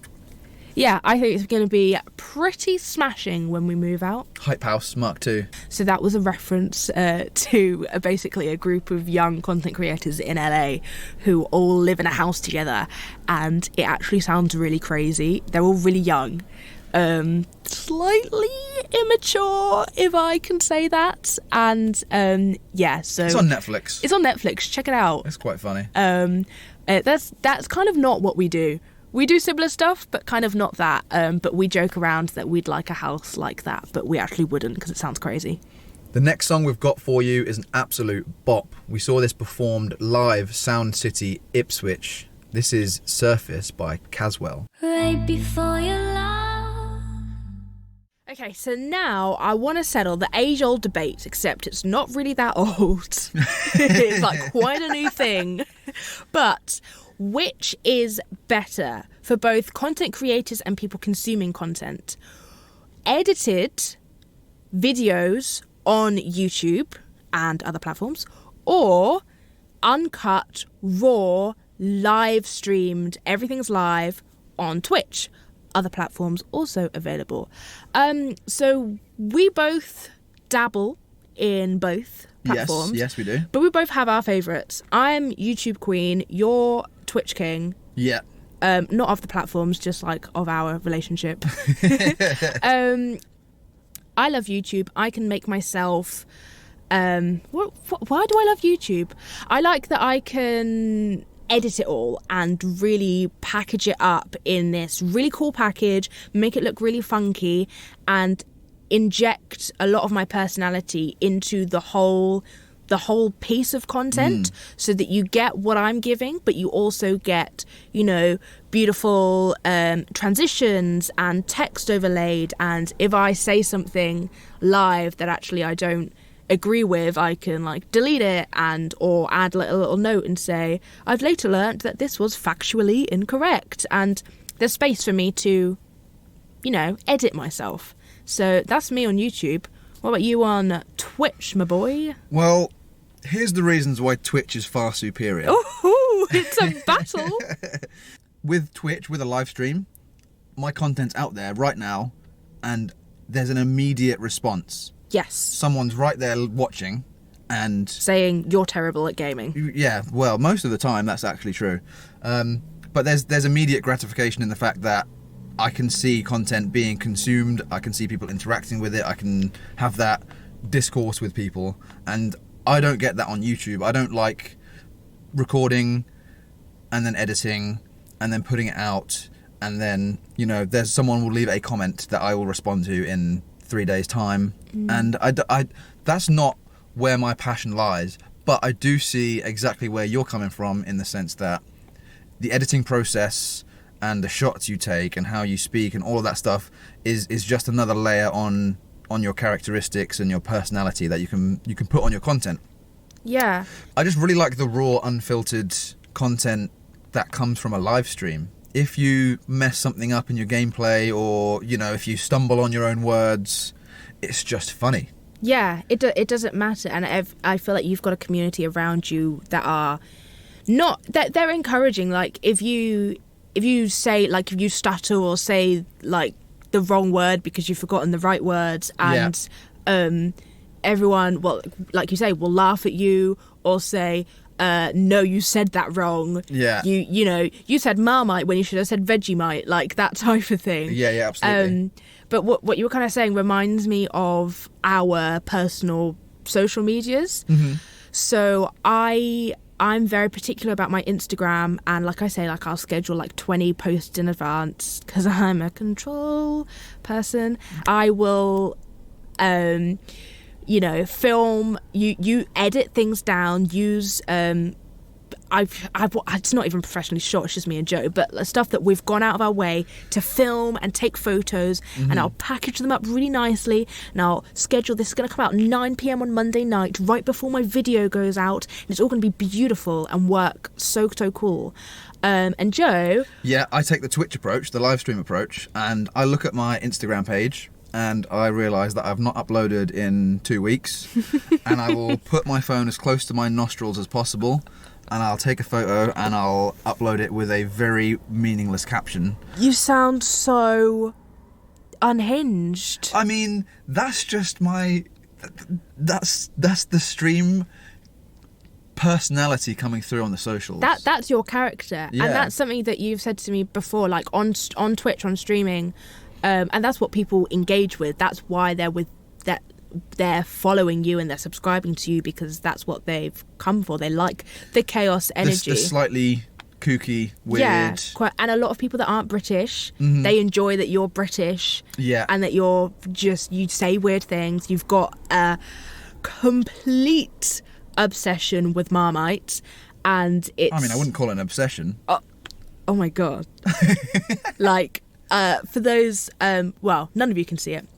Yeah, I think it's going to be pretty smashing when we move out.
Hype House Mark II.
So that was a reference to basically a group of young content creators in LA who all live in a house together, and it actually sounds really crazy. They're all really young. Slightly immature, if I can say that, and so
it's on Netflix.
It's on Netflix. Check it out.
It's quite funny.
That's kind of not what we do. We do similar stuff, but kind of not that. But we joke around that we'd like a house like that, but we actually wouldn't because it sounds crazy.
The next song we've got for you is an absolute bop. We saw this performed live, Sound City, Ipswich. This is Surface by Caswell.
Right before your love.
Okay, so now I want to settle the age-old debate, except it's not really that old. It's like quite a new thing. But which is better for both content creators and people consuming content? Edited videos on YouTube and other platforms, or uncut, raw, live streamed, everything's live on Twitch? Other platforms also available. So we both dabble in both platforms.
Yes, we do.
But we both have our favourites. I'm YouTube Queen, you're Twitch King.
Yeah.
Not of the platforms, just like of our relationship. I love YouTube. I can make myself... why do I love YouTube? I like that I can edit it all and really package it up in this really cool package, make it look really funky, and inject a lot of my personality into the whole piece of content, so that you get what I'm giving, but you also get, beautiful transitions and text overlaid. And if I say something live that actually I don't agree with, I can delete it or add a little note and say, I've later learnt that this was factually incorrect, and there's space for me to edit myself. So that's me on YouTube. What about you on Twitch, my boy?
Well, here's the reasons why Twitch is far superior.
Oh, it's a battle.
With Twitch, with a live stream, my content's out there right now, and there's an immediate response.
Yes.
Someone's right there watching and
saying you're terrible at gaming.
Yeah, well, most of the time that's actually true. But there's immediate gratification in the fact that I can see content being consumed, I can see people interacting with it, I can have that discourse with people, and I don't get that on YouTube. I don't like recording and then editing and then putting it out, and then, there's someone will leave a comment that I will respond to in 3 days' time, and I that's not where my passion lies. But I do see exactly where you're coming from, in the sense that the editing process and the shots you take and how you speak and all of that stuff is just another layer on your characteristics and your personality that you can put on your content.
Yeah.
I just really like the raw, unfiltered content that comes from a live stream. If you mess something up in your gameplay, or if you stumble on your own words, it's just funny.
Yeah, it doesn't matter, and I feel like you've got a community around you that are not that they're encouraging. Like if you say, like, if you stutter or say like the wrong word because you've forgotten the right words, and everyone, well, like you say, will laugh at you or say, no, you said that wrong.
Yeah.
You said Marmite when you should have said Vegemite, like that type of thing.
Yeah, absolutely.
But what you were kind of saying reminds me of our personal social medias.
Mm-hmm.
So I'm very particular about my Instagram, and like I say, like I'll schedule like 20 posts in advance because I'm a control person. I will film, you edit things down, use it's not even professionally shot, it's just me and Joe, but stuff that we've gone out of our way to film and take photos, and I'll package them up really nicely, and I'll schedule this is going to come out 9 p.m. on Monday night, right before my video goes out, and it's all going to be beautiful and work so cool. And Joe...
Yeah, I take the Twitch approach, the live stream approach, and I look at my Instagram page, and I realise that I've not uploaded in 2 weeks, and I will put my phone as close to my nostrils as possible, and I'll take a photo and I'll upload it with a very meaningless caption.
You sound so unhinged.
I mean, that's just that's the stream personality coming through on the socials.
That's your character,
Yeah.
and that's something that you've said to me before, like on Twitch, on streaming, and that's what people engage with. That's why they're following you and they're subscribing to you, because that's what they've come for. They like the chaos energy.
The slightly kooky, weird.
Yeah, and a lot of people that aren't British, they enjoy that you're British.
Yeah.
And that you say weird things. You've got a complete obsession with Marmite, and it's...
I mean, I wouldn't call it an obsession.
Oh my God. Like, for those... well, none of you can see it.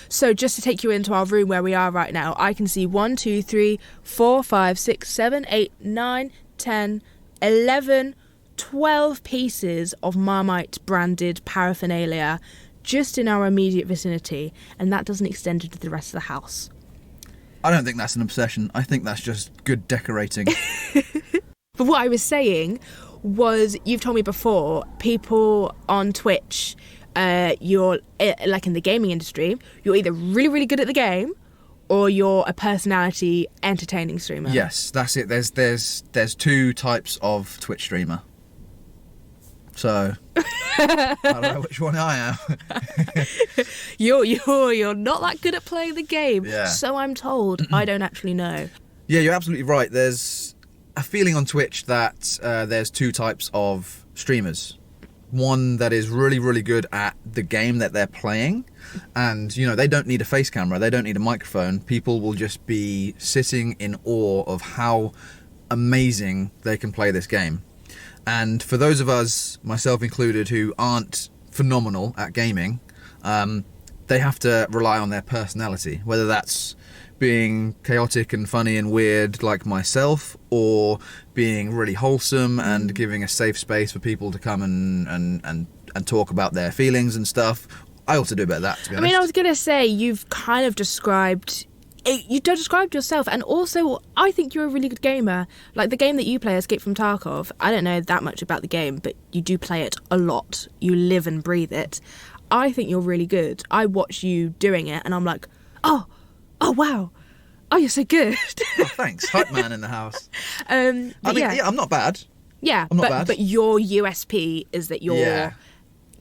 So just to take you into our room where we are right now, I can see 1, 2, 3, 4, 5, 6, 7, 8, 9, 10, 11, 12 pieces of Marmite branded paraphernalia just in our immediate vicinity, and that doesn't extend into the rest of the house.
I don't think that's an obsession. I think that's just good decorating.
But what I was saying was, you've told me before, people on Twitch... you're like in the gaming industry, you're either really, really good at the game, or you're a personality entertaining streamer.
Yes, that's it. There's two types of Twitch streamer. So I don't know which one I am.
You're not that good at playing the game.
Yeah.
So I'm told. I don't actually know.
Yeah, you're absolutely right. There's a feeling on Twitch that there's two types of streamers. One that is really, really good at the game that they're playing, and they don't need a face camera, they don't need a microphone. People will just be sitting in awe of how amazing they can play this game. And for those of us, myself included, who aren't phenomenal at gaming, they have to rely on their personality, whether that's being chaotic and funny and weird like myself, or being really wholesome and giving a safe space for people to come and talk about their feelings and stuff. I also do a bit of that, to be honest.
I mean, I was going to say, you've kind of described yourself, and also I think you're a really good gamer. Like the game that you play, Escape from Tarkov, I don't know that much about the game, but you do play it a lot. You live and breathe it. I think you're really good. I watch you doing it and I'm like, oh wow, oh, you're so good.
Oh, thanks. Hype man in the house.
Yeah,
I'm not bad.
Yeah,
I'm not bad.
But your USP is that you're
Yeah.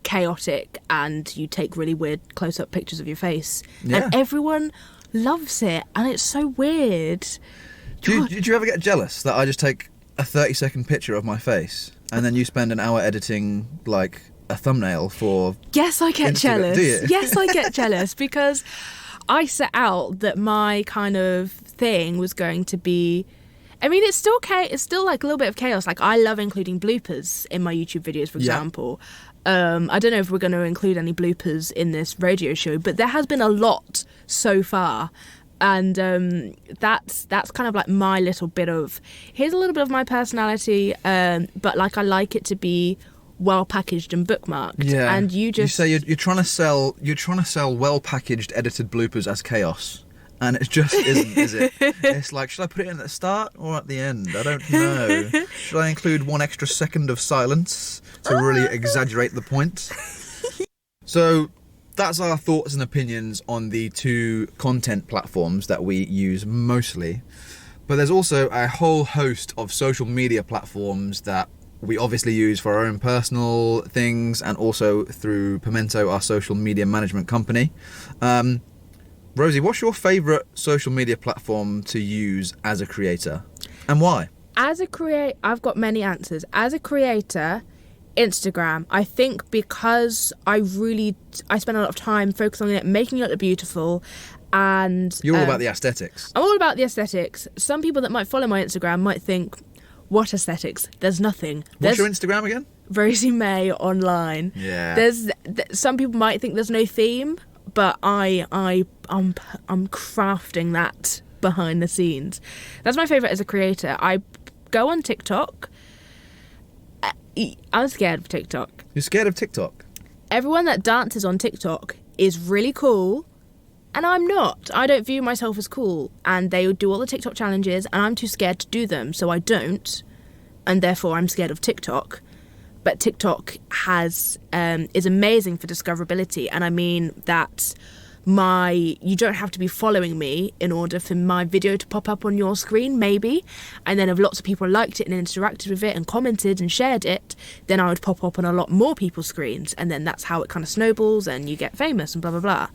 chaotic and you take really weird close-up pictures of your face.
Yeah.
And everyone loves it, and it's so weird.
Did you ever get jealous that I just take a 30-second picture of my face and then you spend an hour editing, like, a thumbnail for...
Yes, I get
Instagram,
jealous.
do you?
Yes, I get jealous, because I set out that my kind of thing was going to be... I mean, it's still like a little bit of chaos. Like, I love including bloopers in my YouTube videos, for example. I don't know if we're going to include any bloopers in this radio show, but there has been a lot so far. And that's kind of like my little bit of... Here's a little bit of my personality, but like I like it to be well packaged and bookmarked.
Yeah.
And you
say you're trying to sell well packaged edited bloopers as chaos, and it just isn't, is it? It's like, should I put it in at the start or at the end? I don't know. Should I include 1 extra second of silence to really exaggerate the point? So that's our thoughts and opinions on the 2 content platforms that we use mostly. But there's also a whole host of social media platforms that we obviously use for our own personal things and also through Pimento, our social media management company. Rosie, what's your favourite social media platform to use as a creator and why?
As a creator, I've got many answers. As a creator, Instagram. I think because I spend a lot of time focusing on it, making it look beautiful. And
you're all about the aesthetics.
I'm all about the aesthetics. Some people that might follow my Instagram might think, what aesthetics? There's nothing.
What's your Instagram again?
Rosy May Online.
Yeah.
Some people might think there's no theme, but I'm crafting that behind the scenes. That's my favourite as a creator. I go on TikTok. I'm scared of TikTok.
You're scared of TikTok?
Everyone that dances on TikTok is really cool. And I'm not. I don't view myself as cool. And they do all the TikTok challenges, and I'm too scared to do them, so I don't. And therefore, I'm scared of TikTok. But TikTok is amazing for discoverability, and I mean that you don't have to be following me in order for my video to pop up on your screen, maybe. And then if lots of people liked it and interacted with it and commented and shared it, then I would pop up on a lot more people's screens, and then that's how it kind of snowballs and you get famous and blah, blah, blah.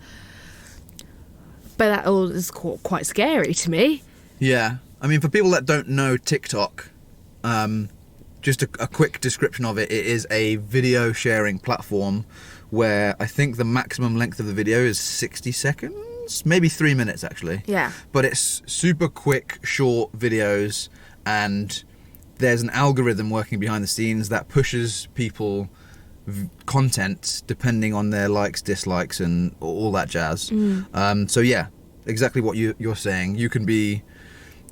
But that all is quite scary to me.
Yeah. I mean, for people that don't know TikTok, just a quick description of it. It is a video sharing platform where I think the maximum length of the video is 60 seconds, maybe 3 minutes actually.
Yeah.
But it's super quick, short videos, and there's an algorithm working behind the scenes that pushes people content depending on their likes, dislikes, and all that jazz. So yeah, exactly what you're saying. You can be,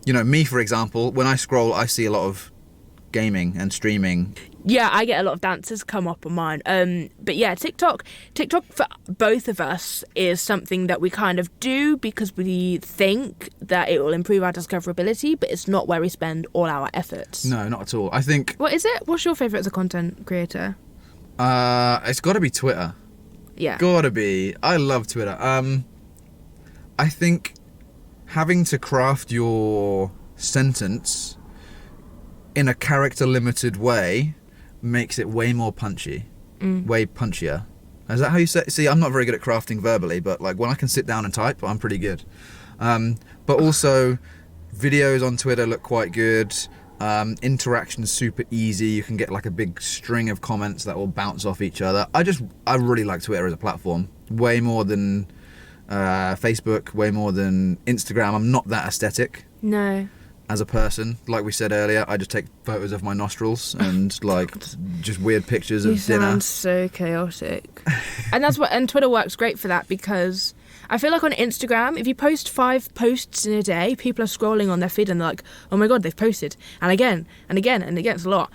me for example, when I scroll I see a lot of gaming and streaming.
Yeah, I get a lot of dancers come up on mine. But yeah, TikTok for both of us is something that we kind of do because we think that it will improve our discoverability, but it's not where we spend all our efforts.
No, not at all. I think...
What is it? What's your favourite as a content creator?
It's got to be Twitter.
Yeah.
Gotta be. I love Twitter. I think having to craft your sentence in a character-limited way makes it way more punchy. Way punchier. Is that how you say it? See, I'm not very good at crafting verbally, but like when I can sit down and type, I'm pretty good. But also, videos on Twitter look quite good. Interaction's super easy. You can get like a big string of comments that will bounce off each other. I really like Twitter as a platform. Way more than Facebook, way more than Instagram. I'm not that aesthetic.
No.
As a person, like we said earlier, I just take photos of my nostrils and like just weird pictures of dinner.
You sound so chaotic. And Twitter works great for that because I feel like on Instagram, if you post 5 posts in a day, people are scrolling on their feed and they're like, oh my god, they've posted. And again, and again, and again, it's a lot.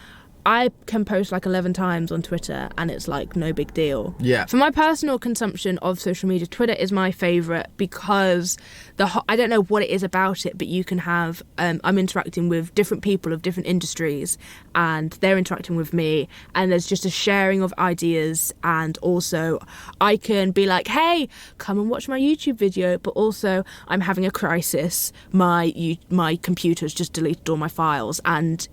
I can post like 11 times on Twitter and it's like no big deal.
Yeah.
For my personal consumption of social media, Twitter is my favourite because I don't know what it is about it, but you can have, I'm interacting with different people of different industries and they're interacting with me and there's just a sharing of ideas, and also I can be like, hey, come and watch my YouTube video, but also I'm having a crisis. My computer's just deleted all my files, and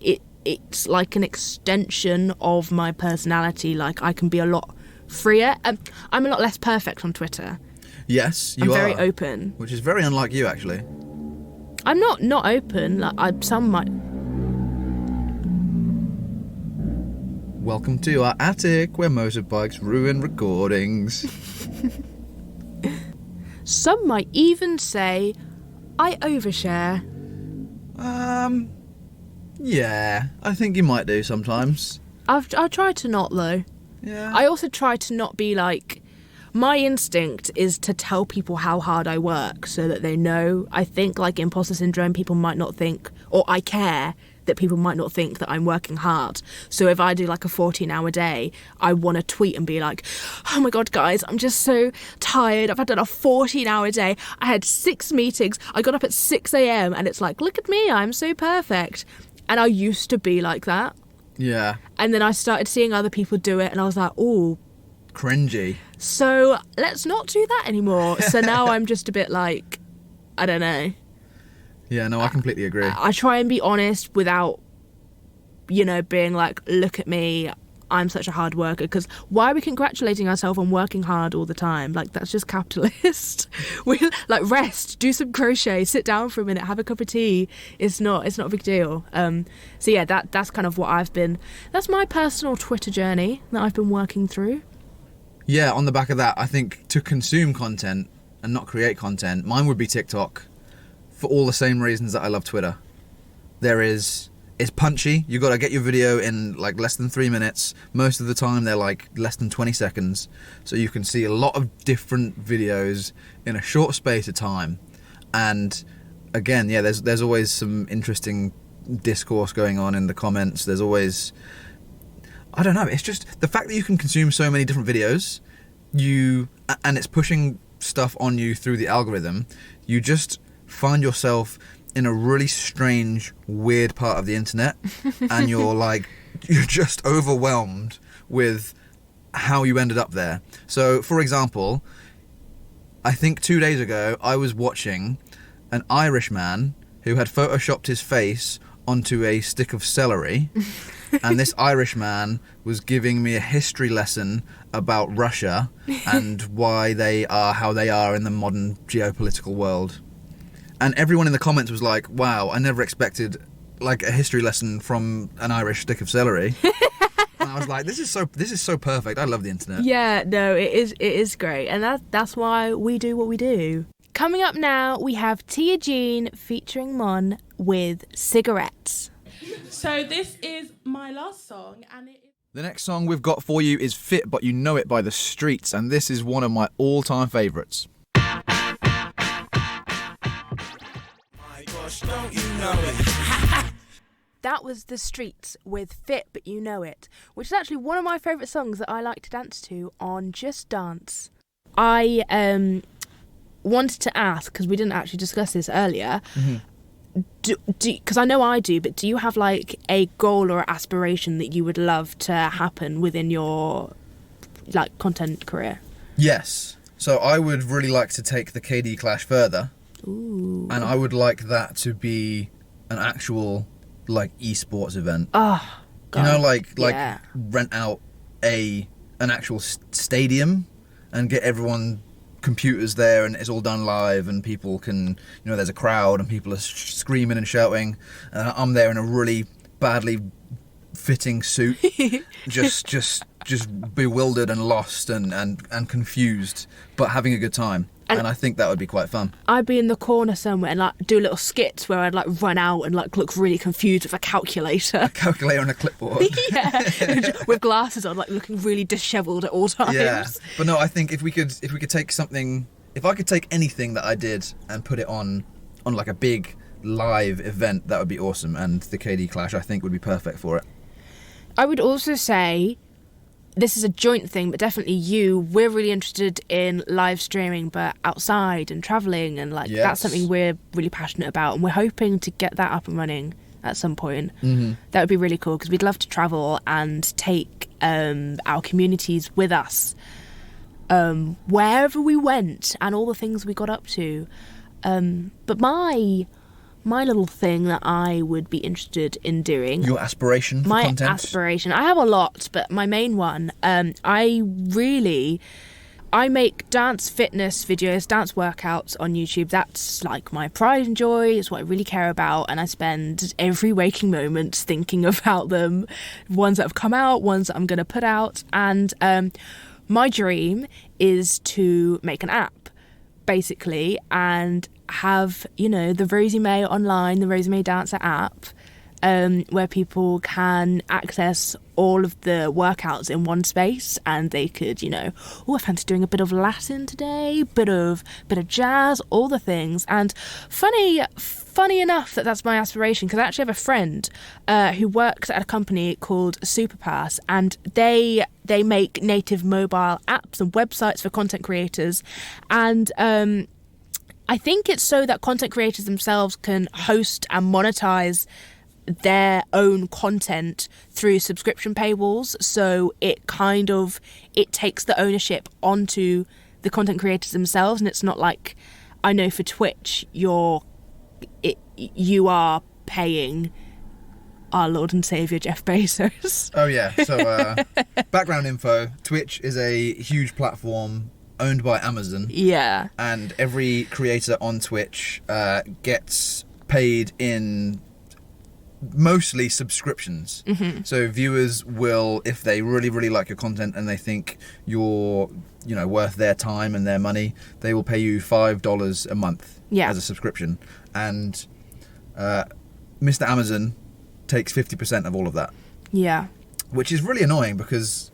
it's like an extension of my personality. Like I can be a lot freer. I'm a lot less perfect on Twitter.
Yes, you
I'm
are.
very open.
Which is very unlike you, actually.
I'm not open. Like some might.
Welcome to our attic where motorbikes ruin recordings.
Some might even say I overshare.
Yeah, I think you might do sometimes.
I try to not though.
Yeah.
I also try to not be like. My instinct is to tell people how hard I work so that they know. I think like imposter syndrome, people might not think, or I care. that people might not think that I'm working hard. So if I do like a 14-hour day, I want to tweet and be like, oh my God, guys, I'm just so tired. I've had a 14-hour day. I had 6 meetings. I got up at 6 a.m. and it's like, look at me, I'm so perfect. And I used to be like that.
Yeah.
And then I started seeing other people do it and I was like, oh,
cringy.
So let's not do that anymore. So now I'm just a bit like, I don't know.
Yeah, no, I completely agree.
I try and be honest without, being like, look at me, I'm such a hard worker. Because why are we congratulating ourselves on working hard all the time? Like, that's just capitalist. We like rest, do some crochet, sit down for a minute, have a cup of tea. It's not a big deal. So yeah, that's kind of what that's my personal Twitter journey that I've been working through.
Yeah, on the back of that, I think to consume content and not create content, mine would be TikTok. For all the same reasons that I love Twitter. It's punchy. You got to get your video in like less than 3 minutes. Most of the time they're like less than 20 seconds. So you can see a lot of different videos in a short space of time. And again, yeah, there's always some interesting discourse going on in the comments. There's always, I don't know, it's just the fact that you can consume so many different videos, and it's pushing stuff on you through the algorithm, you just find yourself in a really strange, weird part of the internet, and you're just overwhelmed with how you ended up there. So, for example, I think 2 days ago, I was watching an Irish man who had photoshopped his face onto a stick of celery, and this Irish man was giving me a history lesson about Russia and why they are how they are in the modern geopolitical world. And everyone in the comments was like, wow, I never expected like a history lesson from an Irish stick of celery. And I was like, this is so perfect. I love the internet.
Yeah, no, it is great. And that's why we do what we do. Coming up now, we have Tia Jean featuring Mon with Cigarettes.
So this is my last song, and it is...
The next song we've got for you is Fit But You Know It by The Streets, and this is one of my all-time favourites.
Don't you know it?
That was The Streets with Fit But You Know It, which is actually one of my favourite songs that I like to dance to on Just Dance. I wanted to ask, because we didn't actually discuss this earlier, because I know I do, but do you have like a goal or aspiration that you would love to happen within your like content career?
Yes. So I would really like to take the KD Clash further.
Ooh.
And I would like that to be an actual like esports event.
Oh, God.
You know, like
Yeah.
rent out an actual stadium and get everyone computers there, and it's all done live, and people can, there's a crowd and people are screaming and shouting, and I'm there in a really badly fitting suit, just bewildered and lost and confused, but having a good time. And I think that would be quite fun.
I'd be in the corner somewhere and like do little skits where I'd like run out and like look really confused with a calculator.
A calculator on a clipboard.
Yeah, with glasses on, like looking really dishevelled at all times.
Yeah, but no, I think if we could take something, if I could take anything that I did and put it on like a big live event, that would be awesome. And the KD Clash, I think, would be perfect for it.
I would also say, this is a joint thing, but definitely we're really interested in live streaming, but outside and travelling, and like that's something we're really passionate about, and we're hoping to get that up and running at some point. Mm-hmm. That would be really cool, because we'd love to travel and take our communities with us wherever we went and all the things we got up to. But my little thing that I would be interested in doing...
Your aspiration for content?
My aspiration. I have a lot, but my main one, I make dance fitness videos, dance workouts on YouTube. That's like my pride and joy. It's what I really care about, and I spend every waking moment thinking about them. Ones that have come out, ones that I'm going to put out. And my dream is to make an app, basically, and have, the Rosy May online, the Rosy May Dancer app, where people can access all of the workouts in one space, and they could, I fancy doing a bit of Latin today, bit of jazz, all the things. And funny enough that's my aspiration, because I actually have a friend who works at a company called Superpass, and they make native mobile apps and websites for content creators. And I think it's so that content creators themselves can host and monetize their own content through subscription paywalls. So it takes the ownership onto the content creators themselves, and it's not like, I know for Twitch you are paying our Lord and Saviour Jeff Bezos.
Oh yeah, so background info, Twitch is a huge platform owned by Amazon.
Yeah. And
every creator on Twitch gets paid in mostly subscriptions.
Mm-hmm.
So viewers will, if they really, really like your content and they think you're, worth their time and their money, they will pay you $5 a month as a subscription. And Mr. Amazon takes 50% of all of that.
Yeah.
Which is really annoying, because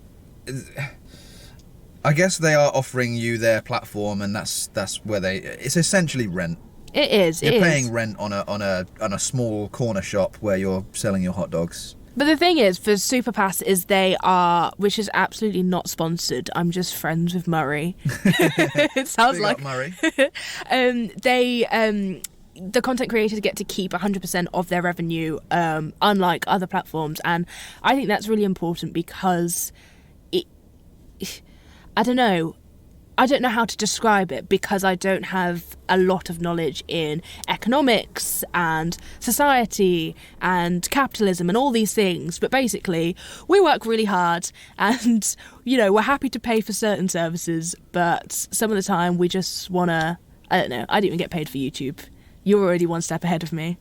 I guess they are offering you their platform, and that's where it's essentially rent.
It is.
You're paying rent on a small corner shop where you're selling your hot dogs.
But the thing is, for Superpass, is they are, which is absolutely not sponsored. I'm just friends with Murray. It sounds like
Murray.
The content creators get to keep 100% of their revenue, unlike other platforms, and I think that's really important, because I don't know how to describe it, because I don't have a lot of knowledge in economics and society and capitalism and all these things. But basically, we work really hard, and, we're happy to pay for certain services, but some of the time we just want to, I don't know, I didn't even get paid for YouTube. You're already one step ahead of me.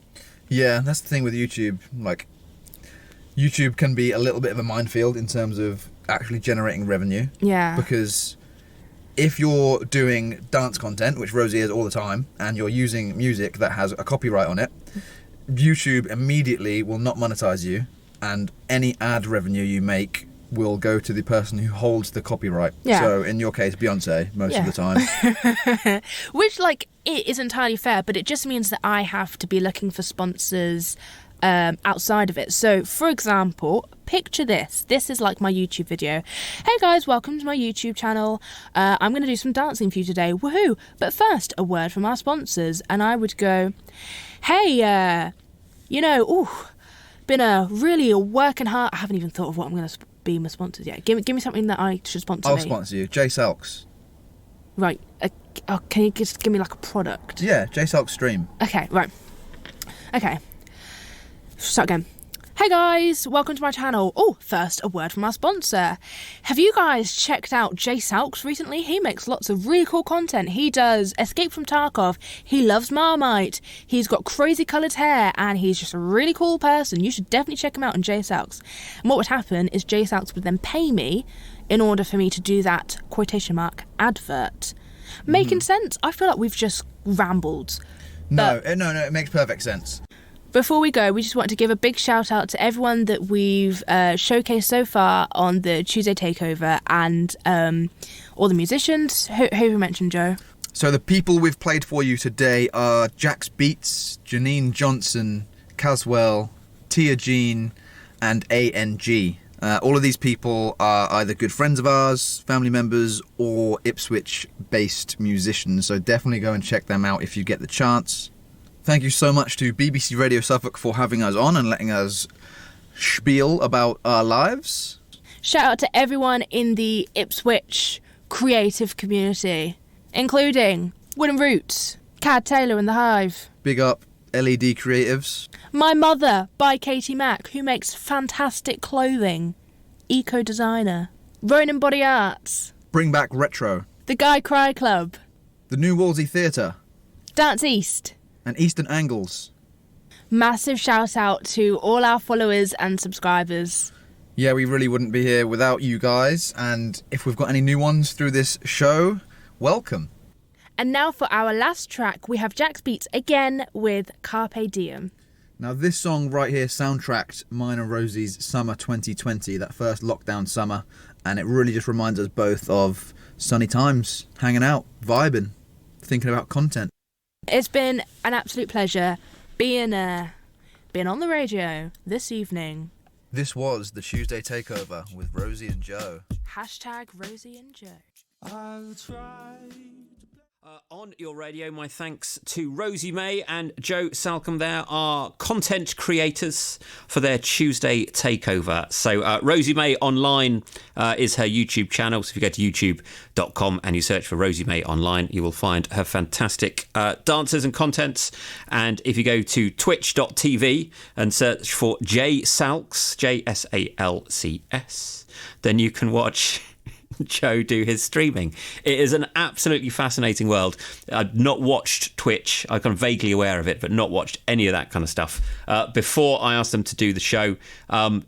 Yeah, that's the thing with YouTube. Like, YouTube can be a little bit of a minefield in terms of actually generating revenue.
Yeah.
Because if you're doing dance content, which Rosy is all the time, and you're using music that has a copyright on it, YouTube immediately will not monetize you, and any ad revenue you make will go to the person who holds the copyright.
Yeah.
So in your case, Beyonce, most of the time.
Which, it is entirely fair, but it just means that I have to be looking for sponsors outside of it. So, for example, picture this. This is like my YouTube video. Hey guys, welcome to my YouTube channel. I'm going to do some dancing for you today. Woohoo! But first, a word from our sponsors. And I would go, hey, been a working hard. I haven't even thought of what I'm going to be my sponsors yet. Give me something that I should sponsor.
I'll sponsor you. J Selks.
Right. Can you just give me like a product?
Yeah, J Selks Stream.
Okay, right. Okay. Start again. Hey guys, welcome to my channel. Oh, first, a word from our sponsor. Have you guys checked out Jay Salks recently? He makes lots of really cool content. He does Escape from Tarkov. He loves Marmite. He's got crazy coloured hair, and he's just a really cool person. You should definitely check him out on Jay Salks. And what would happen is Jay Salks would then pay me in order for me to do that quotation mark advert. Making sense? I feel like we've just rambled.
No, it makes perfect sense.
Before we go, we just want to give a big shout out to everyone that we've showcased so far on the Tuesday Takeover, and all the musicians. Who have you mentioned, Joe?
So the people we've played for you today are Jax Beats, Janine Johnson, Caswell, Tia Jean, and ANG. All of these people are either good friends of ours, family members, or Ipswich-based musicians, so definitely go and check them out if you get the chance. Thank you so much to BBC Radio Suffolk for having us on and letting us spiel about our lives.
Shout out to everyone in the Ipswich creative community, including Wooden Roots, Cad Taylor and the Hive.
Big up LED Creatives.
My Mother by Katie Mack, who makes fantastic clothing. Eco Designer. Ronan Body Arts.
Bring Back Retro.
The Guy Cry Club.
The New Wolsey Theatre.
Dance East.
And Eastern Angles.
Massive shout out to all our followers and subscribers.
Yeah, we really wouldn't be here without you guys, and if we've got any new ones through this show, welcome.
And now for our last track, we have Jax Beats again with Carpe Diem.
Now this song right here soundtracked mine and Rosy's summer 2020, that first lockdown summer, and it really just reminds us both of sunny times, hanging out, vibing, thinking about content.
It's been an absolute pleasure being on the radio this evening.
This was the Tuesday Takeover with Rosy and Joe.
Hashtag Rosy and Joe.
I'll try.
On your radio, my thanks to Rosie May and Joe Salcombe. There are content creators for their Tuesday Takeover. So Rosie May Online is her YouTube channel. So if you go to youtube.com and you search for Rosie May Online, you will find her fantastic dancers and contents. And if you go to twitch.tv and search for J Salks, JSALCS, then you can watch Joe do his streaming. It is an absolutely fascinating world. I've not watched Twitch. I'm kind of vaguely aware of it, but not watched any of that kind of stuff before I asked them to do the show.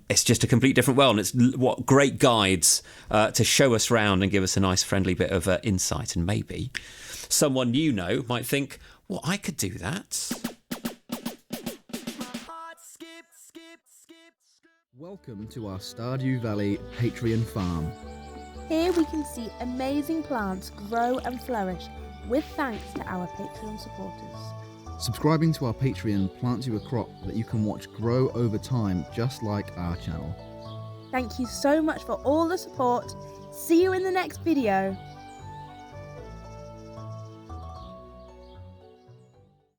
It's just a complete different world, and it's what great guides to show us around and give us a nice friendly bit of insight. And maybe someone you know might think, well, I could do that.
Welcome to our Stardew Valley Patreon farm.
Here we can see amazing plants grow and flourish with thanks to our Patreon supporters.
Subscribing to our Patreon plants you a crop that you can watch grow over time, just like our channel.
Thank you so much for all the support. See you in the next video.